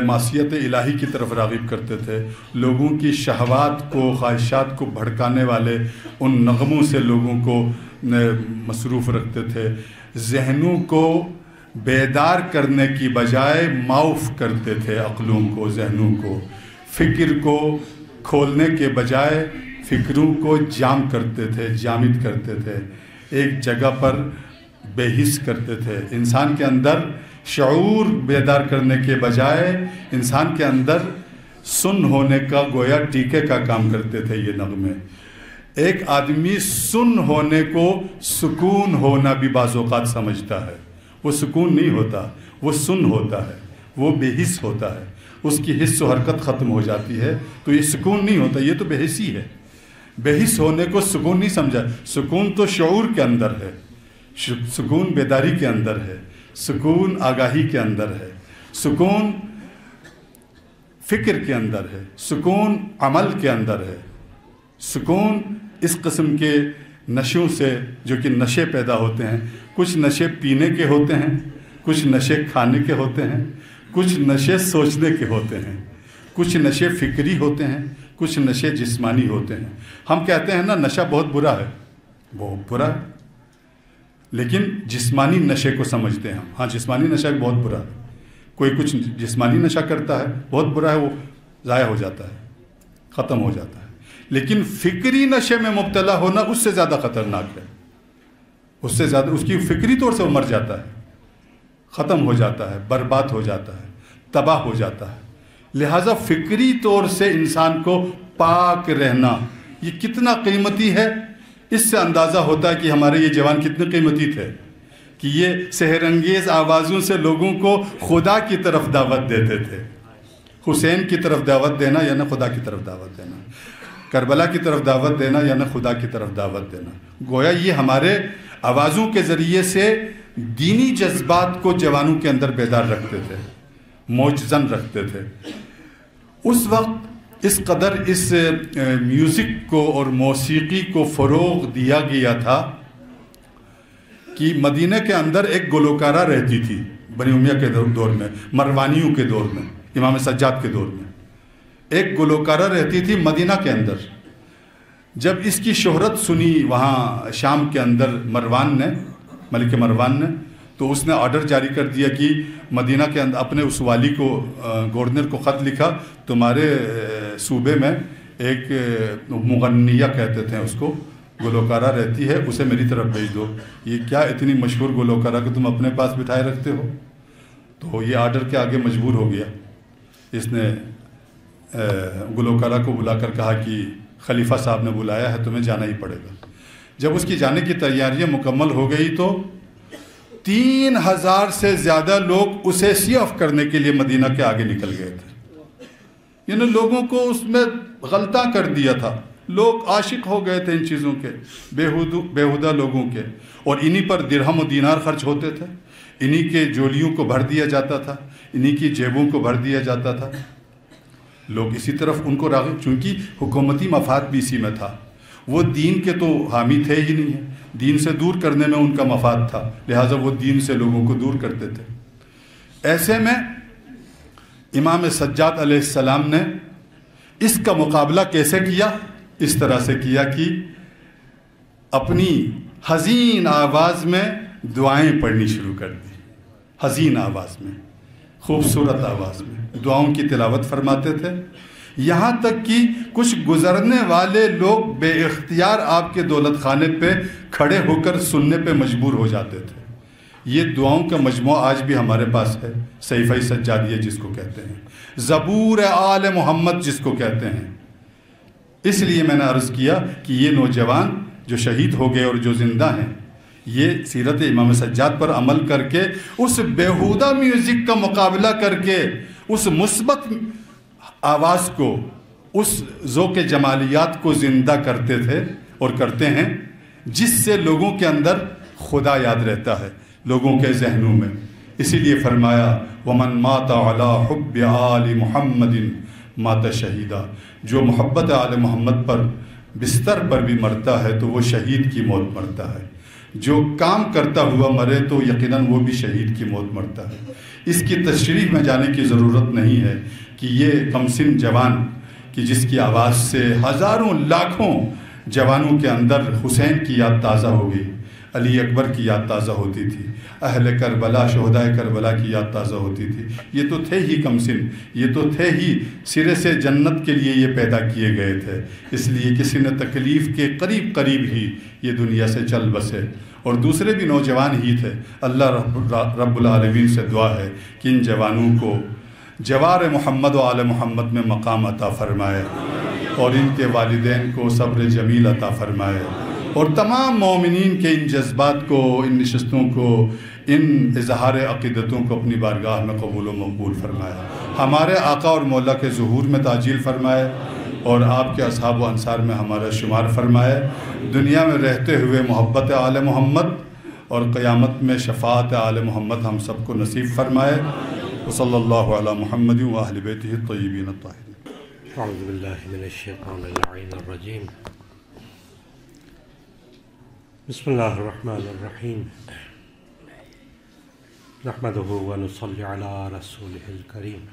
معصیت الہی کی طرف راغب کرتے تھے، لوگوں کی شہوات کو، خواہشات کو بھڑکانے والے ان نغموں سے لوگوں کو مصروف رکھتے تھے، ذہنوں کو بیدار کرنے کی بجائے معاف کرتے تھے، عقلوں کو، ذہنوں کو، فکر کو کھولنے کے بجائے فکروں کو جام کرتے تھے، جامد کرتے تھے، ایک جگہ پر بے حس کرتے تھے۔ انسان کے اندر شعور بیدار کرنے کے بجائے انسان کے اندر سن ہونے کا گویا ٹیکے کا کام کرتے تھے یہ نغمے۔ ایک آدمی سن ہونے کو سکون ہونا بھی بعض اوقات سمجھتا ہے، وہ سکون نہیں ہوتا، وہ سن ہوتا ہے، وہ بے حس ہوتا ہے، اس کی حس و حرکت ختم ہو جاتی ہے، تو یہ سکون نہیں ہوتا، یہ تو بے حسی ہے۔ بے حس ہونے کو سکون نہیں سمجھا، سکون تو شعور کے اندر ہے، سکون بیداری کے اندر ہے، سکون آگاہی کے اندر ہے، سکون فکر کے اندر ہے، سکون عمل کے اندر ہے، سکون اس قسم کے نشوں سے جو کہ نشے پیدا ہوتے ہیں، کچھ نشے پینے کے ہوتے ہیں، کچھ نشے کھانے کے ہوتے ہیں، کچھ نشے سوچنے کے ہوتے ہیں، کچھ نشے فکری ہوتے ہیں، کچھ نشے جسمانی ہوتے ہیں۔ ہم کہتے ہیں نا نشہ بہت برا ہے، بہت برا ہے، لیکن جسمانی نشے کو سمجھتے ہیں ہم. ہاں جسمانی نشہ بہت برا ہے. کوئی کچھ جسمانی نشہ کرتا ہے بہت برا ہے, وہ ضائع ہو جاتا ہے, ختم ہو جاتا ہے. لیکن فکری نشے میں مبتلا ہونا اس سے زیادہ خطرناک ہے. اس سے زیادہ اس کی فکری طور سے وہ مر جاتا ہے, ختم ہو جاتا ہے, برباد ہو جاتا ہے, تباہ ہو جاتا ہے. لہٰذا فکری طور سے انسان کو پاک رہنا یہ کتنا قیمتی ہے. اس سے اندازہ ہوتا ہے کہ ہمارے یہ جوان کتنے قیمتی تھے کہ یہ سحر انگیز آوازوں سے لوگوں کو خدا کی طرف دعوت دیتے تھے. حسین کی طرف دعوت دینا یعنی خدا کی طرف دعوت دینا, کربلا کی طرف دعوت دینا یعنی خدا کی طرف دعوت دینا. گویا یہ ہمارے آوازوں کے ذریعے سے دینی جذبات کو جوانوں کے اندر بیدار رکھتے تھے, موجزن رکھتے تھے. اس وقت اس قدر اس میوزک کو اور موسیقی کو فروغ دیا گیا تھا کہ مدینہ کے اندر ایک گلوکارہ رہتی تھی بنی امیہ کے دور میں, مروانیوں کے دور میں, امام سجاد کے دور میں ایک گلوکارہ رہتی تھی مدینہ کے اندر. جب اس کی شہرت سنی وہاں شام کے اندر مروان نے, ملک مروان نے, تو اس نے آرڈر جاری کر دیا کہ مدینہ کے اندر اپنے اس والی کو, گورنر کو خط لکھا, تمہارے صوبے میں ایک مغنیہ کہتے تھے اس کو, گلوکارہ رہتی ہے, اسے میری طرف بھیج دو. یہ کیا اتنی مشہور گلوکارہ کہ تم اپنے پاس بٹھائے رکھتے ہو. تو یہ آرڈر کے آگے مجبور ہو گیا. اس نے گلوکارہ کو بلا کر کہا کہ خلیفہ صاحب نے بلایا ہے, تمہیں جانا ہی پڑے گا. جب اس کی جانے کی تیاریاں مکمل ہو گئی تو 3000 سے زیادہ لوگ اسے سی آف کرنے کے لیے مدینہ کے آگے نکل گئے تھے. یعنی لوگوں کو اس میں غلطہ کر دیا تھا. لوگ عاشق ہو گئے تھے ان چیزوں کے, بیہودہ لوگوں کے, اور انہی پر درہم و دینار خرچ ہوتے تھے, انہی کے جولیوں کو بھر دیا جاتا تھا, انہی کی جیبوں کو بھر دیا جاتا تھا. لوگ اسی طرف ان کو راغب, چونکہ حکومتی مفاد بھی اسی میں تھا. وہ دین کے تو حامی تھے ہی نہیں ہیں, دین سے دور کرنے میں ان کا مفاد تھا, لہٰذا وہ دین سے لوگوں کو دور کرتے تھے. ایسے میں امام سجاد علیہ السلام نے اس کا مقابلہ کیسے کیا؟ اس طرح سے کیا کہ اپنی حزین آواز میں دعائیں پڑھنی شروع کر دی. حزین آواز میں, خوبصورت آواز میں دعاؤں کی تلاوت فرماتے تھے. یہاں تک کہ کچھ گزرنے والے لوگ بے اختیار آپ کے دولت خانے پہ کھڑے ہو کر سننے پہ مجبور ہو جاتے تھے. یہ دعاؤں کا مجموعہ آج بھی ہمارے پاس ہے, صحیفہ سجادیہ جس کو کہتے ہیں, زبور آل محمد جس کو کہتے ہیں. اس لیے میں نے عرض کیا کہ یہ نوجوان جو شہید ہو گئے اور جو زندہ ہیں, یہ سیرت امام سجاد پر عمل کر کے اس بیہودہ میوزک کا مقابلہ کر کے اس مثبت آواز کو, اس ذوق جمالیات کو زندہ کرتے تھے اور کرتے ہیں, جس سے لوگوں کے اندر خدا یاد رہتا ہے, لوگوں کے ذہنوں میں. اسی لیے فرمایا وَمَن مَاتَ عَلَىٰ حُبِّ آلِ مُحَمَّدٍ مَاتَ شہیدہ, جو محبت آل محمد پر بستر پر بھی مرتا ہے تو وہ شہید کی موت مرتا ہے. جو کام کرتا ہوا مرے تو یقیناً وہ بھی شہید کی موت مرتا ہے. اس کی تشریح میں جانے کی ضرورت نہیں ہے کہ یہ کمسن جوان کہ جس کی آواز سے ہزاروں لاکھوں جوانوں کے اندر حسین کی یاد تازہ ہو گئی, علی اکبر کی یاد تازہ ہوتی تھی, اہل کربلا شہدائے کربلا کی یاد تازہ ہوتی تھی. یہ تو تھے ہی کمسن, یہ تو تھے ہی سرے سے جنت کے لیے یہ پیدا کیے گئے تھے. اس لیے کسی نے تکلیف کے قریب قریب ہی یہ دنیا سے چل بسے, اور دوسرے بھی نوجوان ہی تھے. اللہ رب العالمین سے دعا ہے کہ ان جوانوں کو جوار محمد و آل محمد میں مقام عطا فرمائے, اور ان کے والدین کو صبر جمیل عطا فرمائے, اور تمام مومنین کے ان جذبات کو, ان نشستوں کو, ان اظہار عقیدتوں کو اپنی بارگاہ میں قبول و مقبول فرمائے. ہمارے آقا اور مولا کے ظہور میں تعجیل فرمائے, اور آپ کے اصحاب و انصار میں ہمارا شمار فرمائے. دنیا میں رہتے ہوئے محبت آل محمد اور قیامت میں شفاعت آل محمد ہم سب کو نصیب فرمائے. وصلی اللہ علی محمد و اہل بیتہ الطیبین الطاہرین. اعوذ باللہ من الشیطان اللعین الرجیم. بسم اللہ الرحمن الرحیم. نحمدہ و نصلی علی رسولہ الکریم.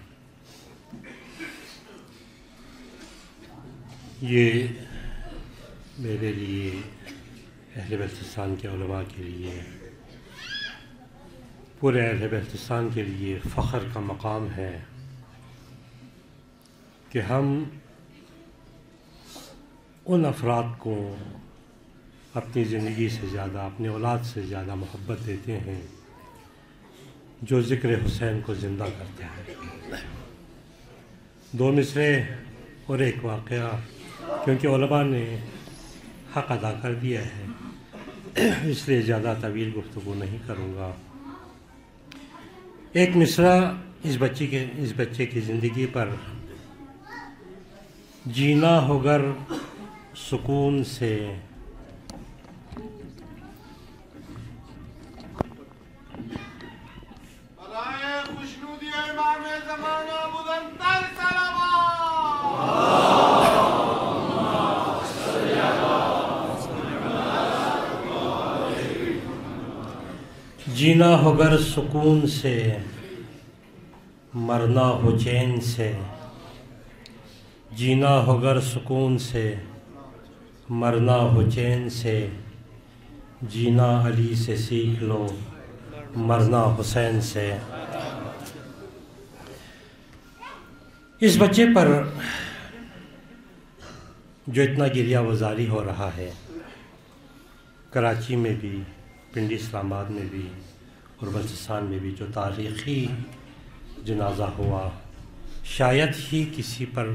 یہ میرے لیے اہل بلتستان کے علماء کے لیے پورے اہل بلتستان کے لیے فخر کا مقام ہے کہ ہم ان افراد کو اپنی زندگی سے زیادہ، اپنی اولاد سے زیادہ محبت دیتے ہیں جو ذکر حسین کو زندہ کرتے ہیں۔ 2 مصرے اور ایک واقعہ، کیونکہ علماء نے حق ادا کر دیا ہے اس لیے زیادہ طویل گفتگو نہیں کروں گا۔ ایک مصرع اس بچے کی زندگی پر: جینا ہو گر سکون سے، جینا ہو گر سکون سے، مرنا ہو چین سے، جینا ہو گر سکون سے، مرنا ہو چین سے، جینا علی سے سیکھ لو، مرنا حسین سے۔ اس بچے پر جو اتنا گریہ وزاری ہو رہا ہے، کراچی میں بھی، پنڈی اسلام آباد میں بھی اور بلتستان میں بھی جو تاریخی جنازہ ہوا، شاید ہی کسی پر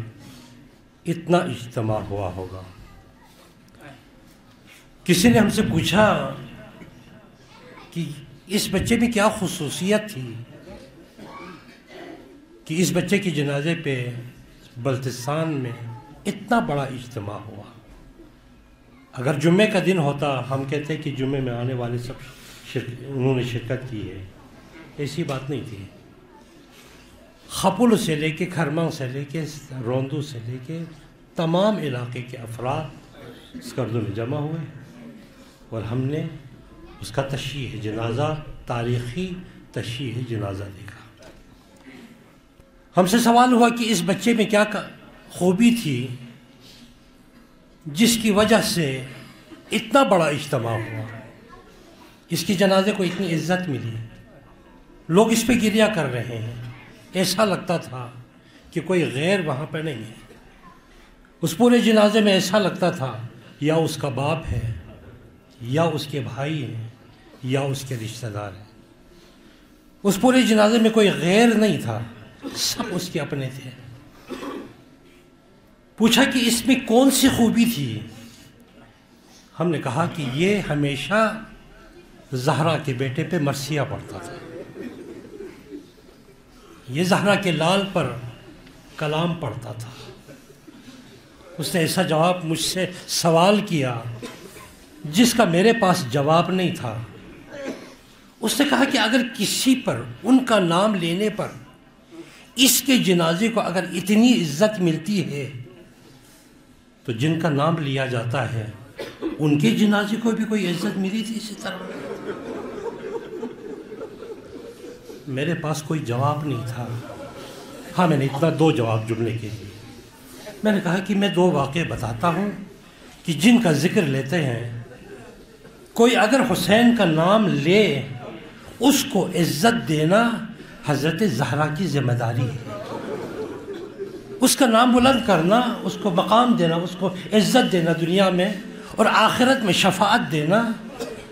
اتنا اجتماع ہوا ہوگا۔ کسی نے ہم سے پوچھا کہ اس بچے میں کیا خصوصیت تھی کہ اس بچے کے جنازے پہ بلتستان میں اتنا بڑا اجتماع ہوا۔ اگر جمعے کا دن ہوتا، ہم کہتے کہ جمعے میں آنے والے سب انہوں نے شرکت کی ہے، ایسی بات نہیں تھی۔ خپل سے لے کے کھرمنگ سے لے کے روندو سے لے کے تمام علاقے کے افراد اس گردوں میں جمع ہوئے اور ہم نے اس کا تشییع جنازہ، تاریخی تشییع جنازہ دیکھا۔ ہم سے سوال ہوا کہ اس بچے میں کیا خوبی تھی جس کی وجہ سے اتنا بڑا اجتماع ہوا، اس کی جنازے کو اتنی عزت ملی، لوگ اس پہ گریہ کر رہے ہیں۔ ایسا لگتا تھا کہ کوئی غیر وہاں پہ نہیں ہے۔ اس پورے جنازے میں ایسا لگتا تھا یا اس کا باپ ہے، یا اس کے بھائی ہیں، یا اس کے رشتہ دار ہیں۔ اس پورے جنازے میں کوئی غیر نہیں تھا، سب اس کے اپنے تھے۔ پوچھا کہ اس میں کون سی خوبی تھی؟ ہم نے کہا کہ یہ ہمیشہ زہرا کے بیٹے پہ مرثیہ پڑھتا تھا، یہ زہرا کے لال پر کلام پڑھتا تھا۔ اس نے ایسا جواب مجھ سے سوال کیا جس کا میرے پاس جواب نہیں تھا۔ اس نے کہا کہ اگر کسی پر ان کا نام لینے پر اس کے جنازے کو اگر اتنی عزت ملتی ہے تو جن کا نام لیا جاتا ہے ان کے جنازے کو بھی کوئی عزت ملی تھی اسی طرح۔ میرے پاس کوئی جواب نہیں تھا۔ ہاں، میں نے اتنا 2 جواب جملے کے لیے میں نے کہا کہ میں 2 واقعے بتاتا ہوں کہ جن کا ذکر لیتے ہیں، کوئی اگر حسین کا نام لے اس کو عزت دینا حضرت زہرا کی ذمہ داری ہے۔ اس کا نام بلند کرنا، اس کو مقام دینا، اس کو عزت دینا دنیا میں اور آخرت میں شفاعت دینا،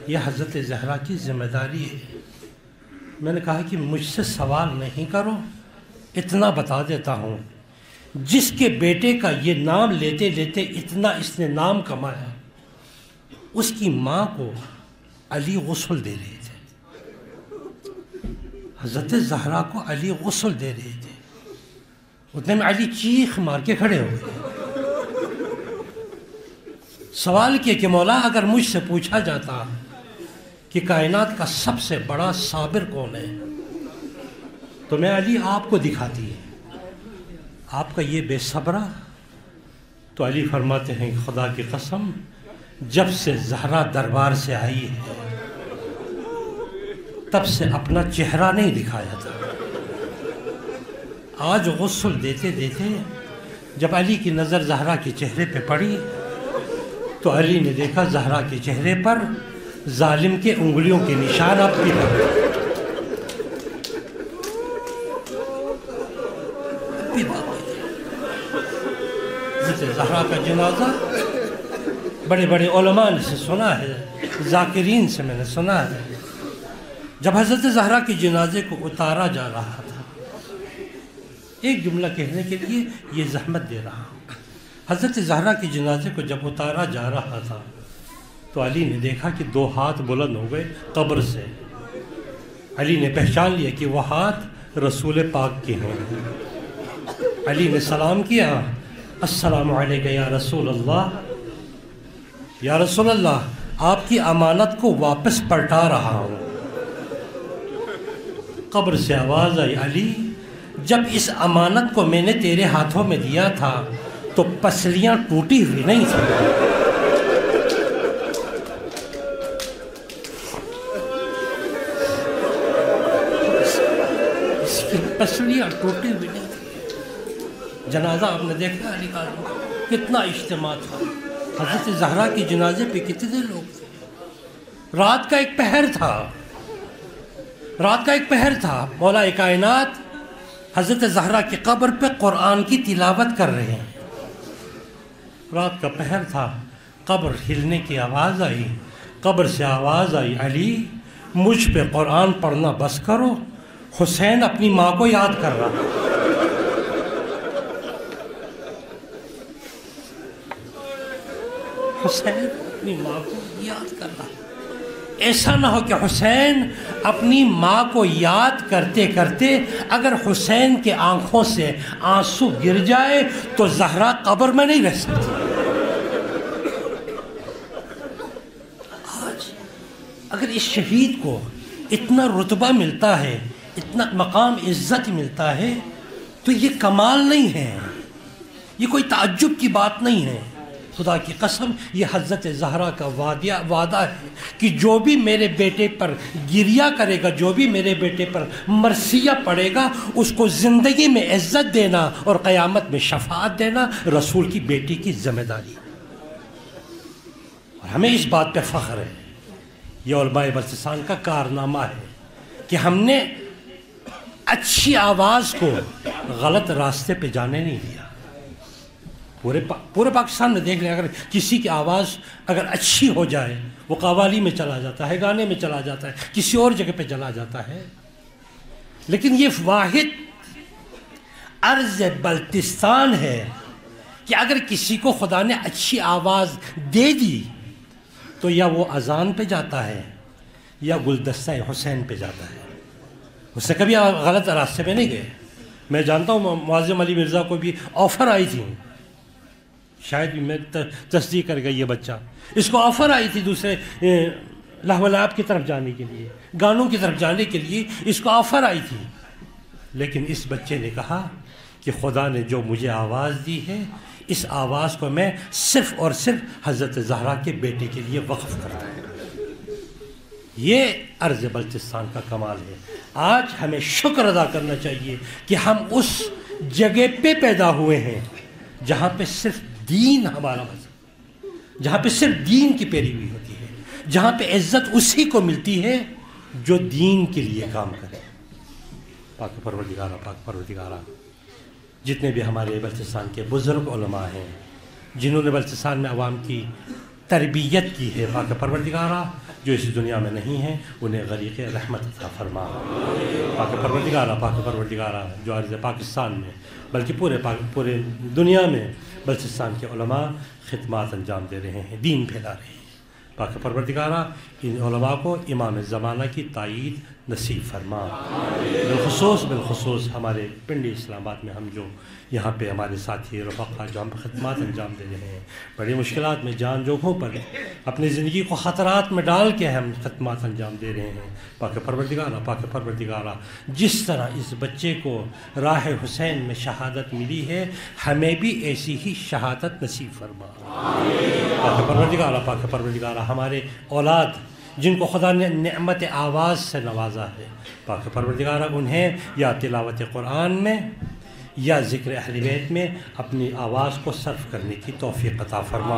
یہ حضرت زہرا کی ذمہ داری ہے۔ میں نے کہا کہ مجھ سے سوال نہیں کرو، اتنا بتا دیتا ہوں، جس کے بیٹے کا یہ نام لیتے لیتے اتنا اس نے نام کمایا، اس کی ماں کو علی غسل دے رہے تھے، حضرت زہرا کو علی غسل دے رہے تھے۔ اتنے میں علی چیخ مار کے کھڑے ہو گئے، سوال کیا کہ مولا اگر مجھ سے پوچھا جاتا کہ کائنات کا سب سے بڑا صابر کون ہے تو میں علی آپ کو دکھاتی ہے، آپ کا یہ بے صبرہ۔ تو علی فرماتے ہیں خدا کی قسم، جب سے زہرا دربار سے آئی ہے تب سے اپنا چہرہ نہیں دکھایا تھا۔ آج غسل دیتے دیتے جب علی کی نظر زہرا کے چہرے پہ پڑی تو علی نے دیکھا زہرا کے چہرے پر ظالم کے انگلیوں کے نشان اب بھی لگے۔ زہرا کا جنازہ بڑے بڑے علماء نے سے سنا ہے، ذاکرین سے میں نے سنا ہے، جب حضرت زہرا کے جنازے کو اتارا جا رہا تھا، ایک جملہ کہنے کے لیے یہ زحمت دے رہا ہوں۔ حضرت زہرا کے جنازے کو جب اتارا جا رہا تھا تو علی نے دیکھا کہ 2 ہاتھ بلند ہو گئے قبر سے۔ علی نے پہچان لیا کہ وہ ہاتھ رسول پاک کے ہیں۔ علی نے سلام کیا، السلام علیکہ یا رسول اللہ، یا رسول اللہ آپ کی امانت کو واپس پلٹا رہا ہوں۔ قبر سے آواز آئی، علی جب اس امانت کو میں نے تیرے ہاتھوں میں دیا تھا تو پسلیاں ٹوٹی ہوئی نہیں تھیں، اس کی پسلیاں ٹوٹی ہوئی نہیں تھیں۔ جنازہ آپ نے دیکھا علی کا کتنا اجتماع تھا، حضرت زہرا کی جنازے پہ کتنے لوگ تھے۔ رات کا ایک پہر تھا، رات کا ایک پہر تھا، مولا کائنات حضرت زہرا کی قبر پہ قرآن کی تلاوت کر رہے ہیں۔ رات کا پہر تھا، قبر ہلنے کی آواز آئی، قبر سے آواز آئی، علی مجھ پہ قرآن پڑھنا بس کرو، حسین اپنی ماں کو یاد کر رہا۔ حسین اپنی ماں کو یاد کر رہا۔ ایسا نہ ہو کہ حسین اپنی ماں کو یاد کرتے کرتے اگر حسین کے آنکھوں سے آنسو گر جائے تو زہرا قبر میں نہیں رہ سکتی۔ آج اگر اس شہید کو اتنا رتبہ ملتا ہے، اتنا مقام عزت ملتا ہے تو یہ کمال نہیں ہے، یہ کوئی تعجب کی بات نہیں ہے۔ خدا کی قسم یہ حضرت زہرا کا وعدہ ہے کہ جو بھی میرے بیٹے پر گریہ کرے گا، جو بھی میرے بیٹے پر مرثیہ پڑے گا، اس کو زندگی میں عزت دینا اور قیامت میں شفاعت دینا رسول کی بیٹی کی ذمہ داری۔ اور ہمیں اس بات پہ فخر ہے، یہ علماء بلتستان کا کارنامہ ہے کہ ہم نے اچھی آواز کو غلط راستے پہ جانے نہیں دیا۔ پورے پاکستان میں دیکھ لیں، اگر کسی کی آواز اگر اچھی ہو جائے وہ قوالی میں چلا جاتا ہے، گانے میں چلا جاتا ہے، کسی اور جگہ پہ چلا جاتا ہے، لیکن یہ واحد عرض بلتستان ہے کہ اگر کسی کو خدا نے اچھی آواز دے دی تو یا وہ اذان پہ جاتا ہے یا گلدستہ حسین پہ جاتا ہے، اس سے کبھی غلط راستے پہ نہیں گئے۔ میں جانتا ہوں معظم علی مرزا کو بھی آفر آئی تھی، شاید میں تصدیق کر گیا یہ بچہ، اس کو آفر آئی تھی دوسرے لہو لعب کی طرف جانے کے لیے، گانوں کی طرف جانے کے لیے اس کو آفر آئی تھی، لیکن اس بچے نے کہا کہ خدا نے جو مجھے آواز دی ہے اس آواز کو میں صرف اور صرف حضرت زہرا کے بیٹے کے لیے وقف کرتا ہوں۔ یہ عرض بلتستان کا کمال ہے۔ آج ہمیں شکر ادا کرنا چاہیے کہ ہم اس جگہ پہ پیدا ہوئے ہیں جہاں پہ صرف دین ہمارا مذہب، جہاں پہ صرف دین کی پیروی ہوتی ہے، جہاں پہ عزت اسی کو ملتی ہے جو دین کے لیے کام کرے۔ پاک پروردگارہ، پاک پروردگارہ، جتنے بھی ہمارے بلتستان کے بزرگ علماء ہیں جنہوں نے بلتستان میں عوام کی تربیت کی ہے، پاک پروردگارہ جو اس دنیا میں نہیں ہیں انہیں غریق رحمت عطا فرما۔ پاک پروردگارہ، پاک پروردگارہ، جو عرض پاکستان میں بلکہ پورے دنیا میں بلتستان کے علماء خدمات انجام دے رہے ہیں، دین پھیلا رہے ہیں، پاک پروردگارہ ان علماء کو امام زمانہ کی تائید نصیب فرما۔ بالخصوص ہمارے پنڈی اسلام آباد میں ہم جو یہاں پہ ہمارے ساتھی رفقا جو ہم خدمات انجام دے رہے ہیں، بڑی مشکلات میں جان جوکھوں پر اپنی زندگی کو خطرات میں ڈال کے ہم خدمات انجام دے رہے ہیں، پاک پروردگارہ جس طرح اس بچے کو راہ حسین میں شہادت ملی ہے ہمیں بھی ایسی ہی شہادت نصیب فرما۔ پاک پروردگارہ ہمارے اولاد جن کو خدا نے نعمت آواز سے نوازا ہے، پاک پروردگارہ انہیں یا تلاوت قرآن میں یا ذکر اہل بیت میں اپنی آواز کو صرف کرنے کی توفیق عطا فرما۔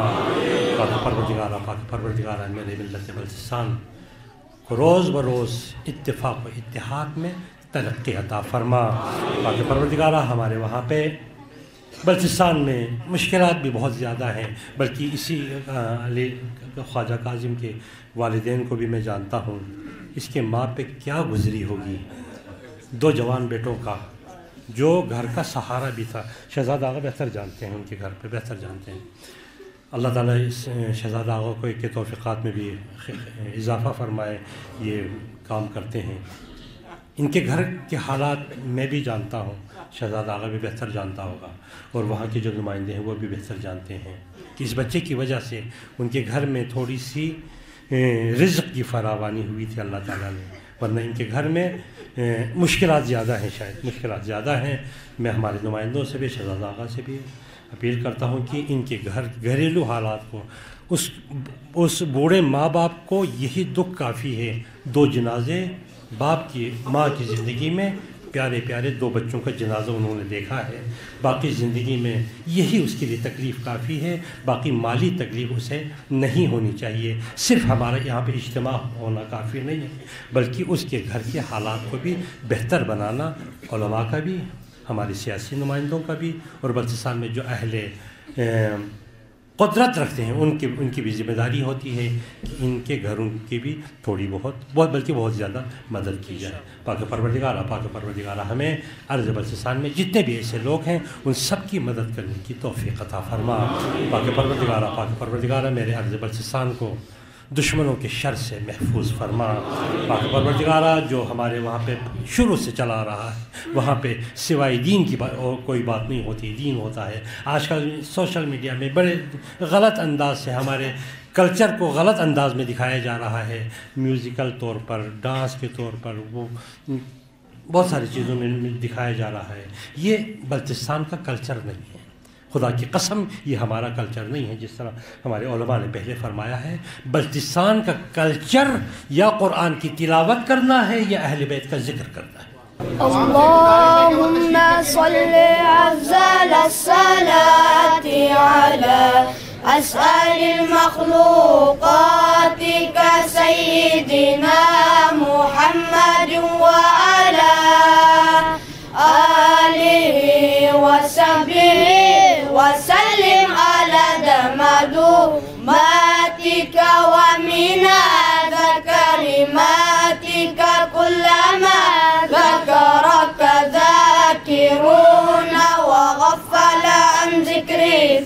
پاک پروردگارہ میرے ملت بلتستان کو روز بروز اتفاق و اتحاد میں ترقی عطا فرما۔ پاک پروردگارہ ہمارے وہاں پہ بلتستان میں مشکلات بھی بہت زیادہ ہیں، بلکہ اسی علی خواجہ کاظم کے والدین کو بھی میں جانتا ہوں، اس کے ماں پہ کیا گزری ہوگی، 2 جوان بیٹوں کا، جو گھر کا سہارا بھی تھا۔ شہزاد آغا بہتر جانتے ہیں، ان کے گھر پہ بہتر جانتے ہیں۔ اللہ تعالیٰ اس شہزاد آغا کو کے توفیقات میں بھی اضافہ فرمائے، یہ کام کرتے ہیں۔ ان کے گھر کے حالات میں بھی جانتا ہوں، شہزاد آغا بھی بہتر جانتا ہوگا، اور وہاں کے جو نمائندے ہیں وہ بھی بہتر جانتے ہیں کہ اس بچے کی وجہ سے ان کے گھر میں تھوڑی سی رزق کی فراوانی ہوئی تھی اللہ تعالیٰ نے، ورنہ ان کے گھر میں مشکلات زیادہ ہیں، شاید مشکلات زیادہ ہیں۔ میں ہمارے نمائندوں سے بھی، شہزاد آغا سے بھی اپیل کرتا ہوں کہ ان کے گھریلو حالات کو، اس بوڑھے ماں باپ کو یہی دکھ کافی ہے، 2 جنازے باپ کی ماں کی زندگی میں، پیارے پیارے 2 بچوں کا جنازہ انہوں نے دیکھا ہے، باقی زندگی میں یہی اس کے لیے تکلیف کافی ہے، باقی مالی تکلیف اسے نہیں ہونی چاہیے۔ صرف ہمارا یہاں پہ اجتماع ہونا کافی نہیں ہے، بلکہ اس کے گھر کے حالات کو بھی بہتر بنانا علماء کا بھی، ہمارے سیاسی نمائندوں کا بھی، اور بلتستان میں جو اہل قدرت رکھتے ہیں ان کی بھی ذمہ داری ہوتی ہے کہ ان کے گھروں کی بھی تھوڑی بہت بلکہ بہت زیادہ مدد کی جائے۔ پاک پروردگارہ ہمیں ارض بلتستان میں جتنے بھی ایسے لوگ ہیں ان سب کی مدد کرنے کی توفیق عطا فرما۔ پاک پروردگارہ میرے ارض بلتستان کو دشمنوں کے شر سے محفوظ فرما۔ پاک پروردگارہ جو ہمارے وہاں پہ شروع سے چلا رہا ہے، وہاں پہ سوائے دین کی اور کوئی بات نہیں ہوتی، دین ہوتا ہے۔ آج کل سوشل میڈیا میں بڑے غلط انداز سے ہمارے کلچر کو غلط انداز میں دکھایا جا رہا ہے، میوزیکل طور پر، ڈانس کے طور پر، وہ بہت ساری چیزوں میں دکھایا جا رہا ہے۔ یہ بلتستان کا کلچر نہیں ہے، خدا کی قسم یہ ہمارا کلچر نہیں ہے۔ جس طرح ہمارے علماء نے پہلے فرمایا ہے، بلتستان کا کلچر یا قرآن کی تلاوت کرنا ہے یا اہل بیت کا ذکر کرنا ہے۔ اللهم صل أفضل الصلاة على أسأل المخلوقات كسيدنا محمد وعلى آله وصحبه وسلم على معلوماتك ومناد كلماتك كلما ذكرك ذاكرون وغفل عن ذكرك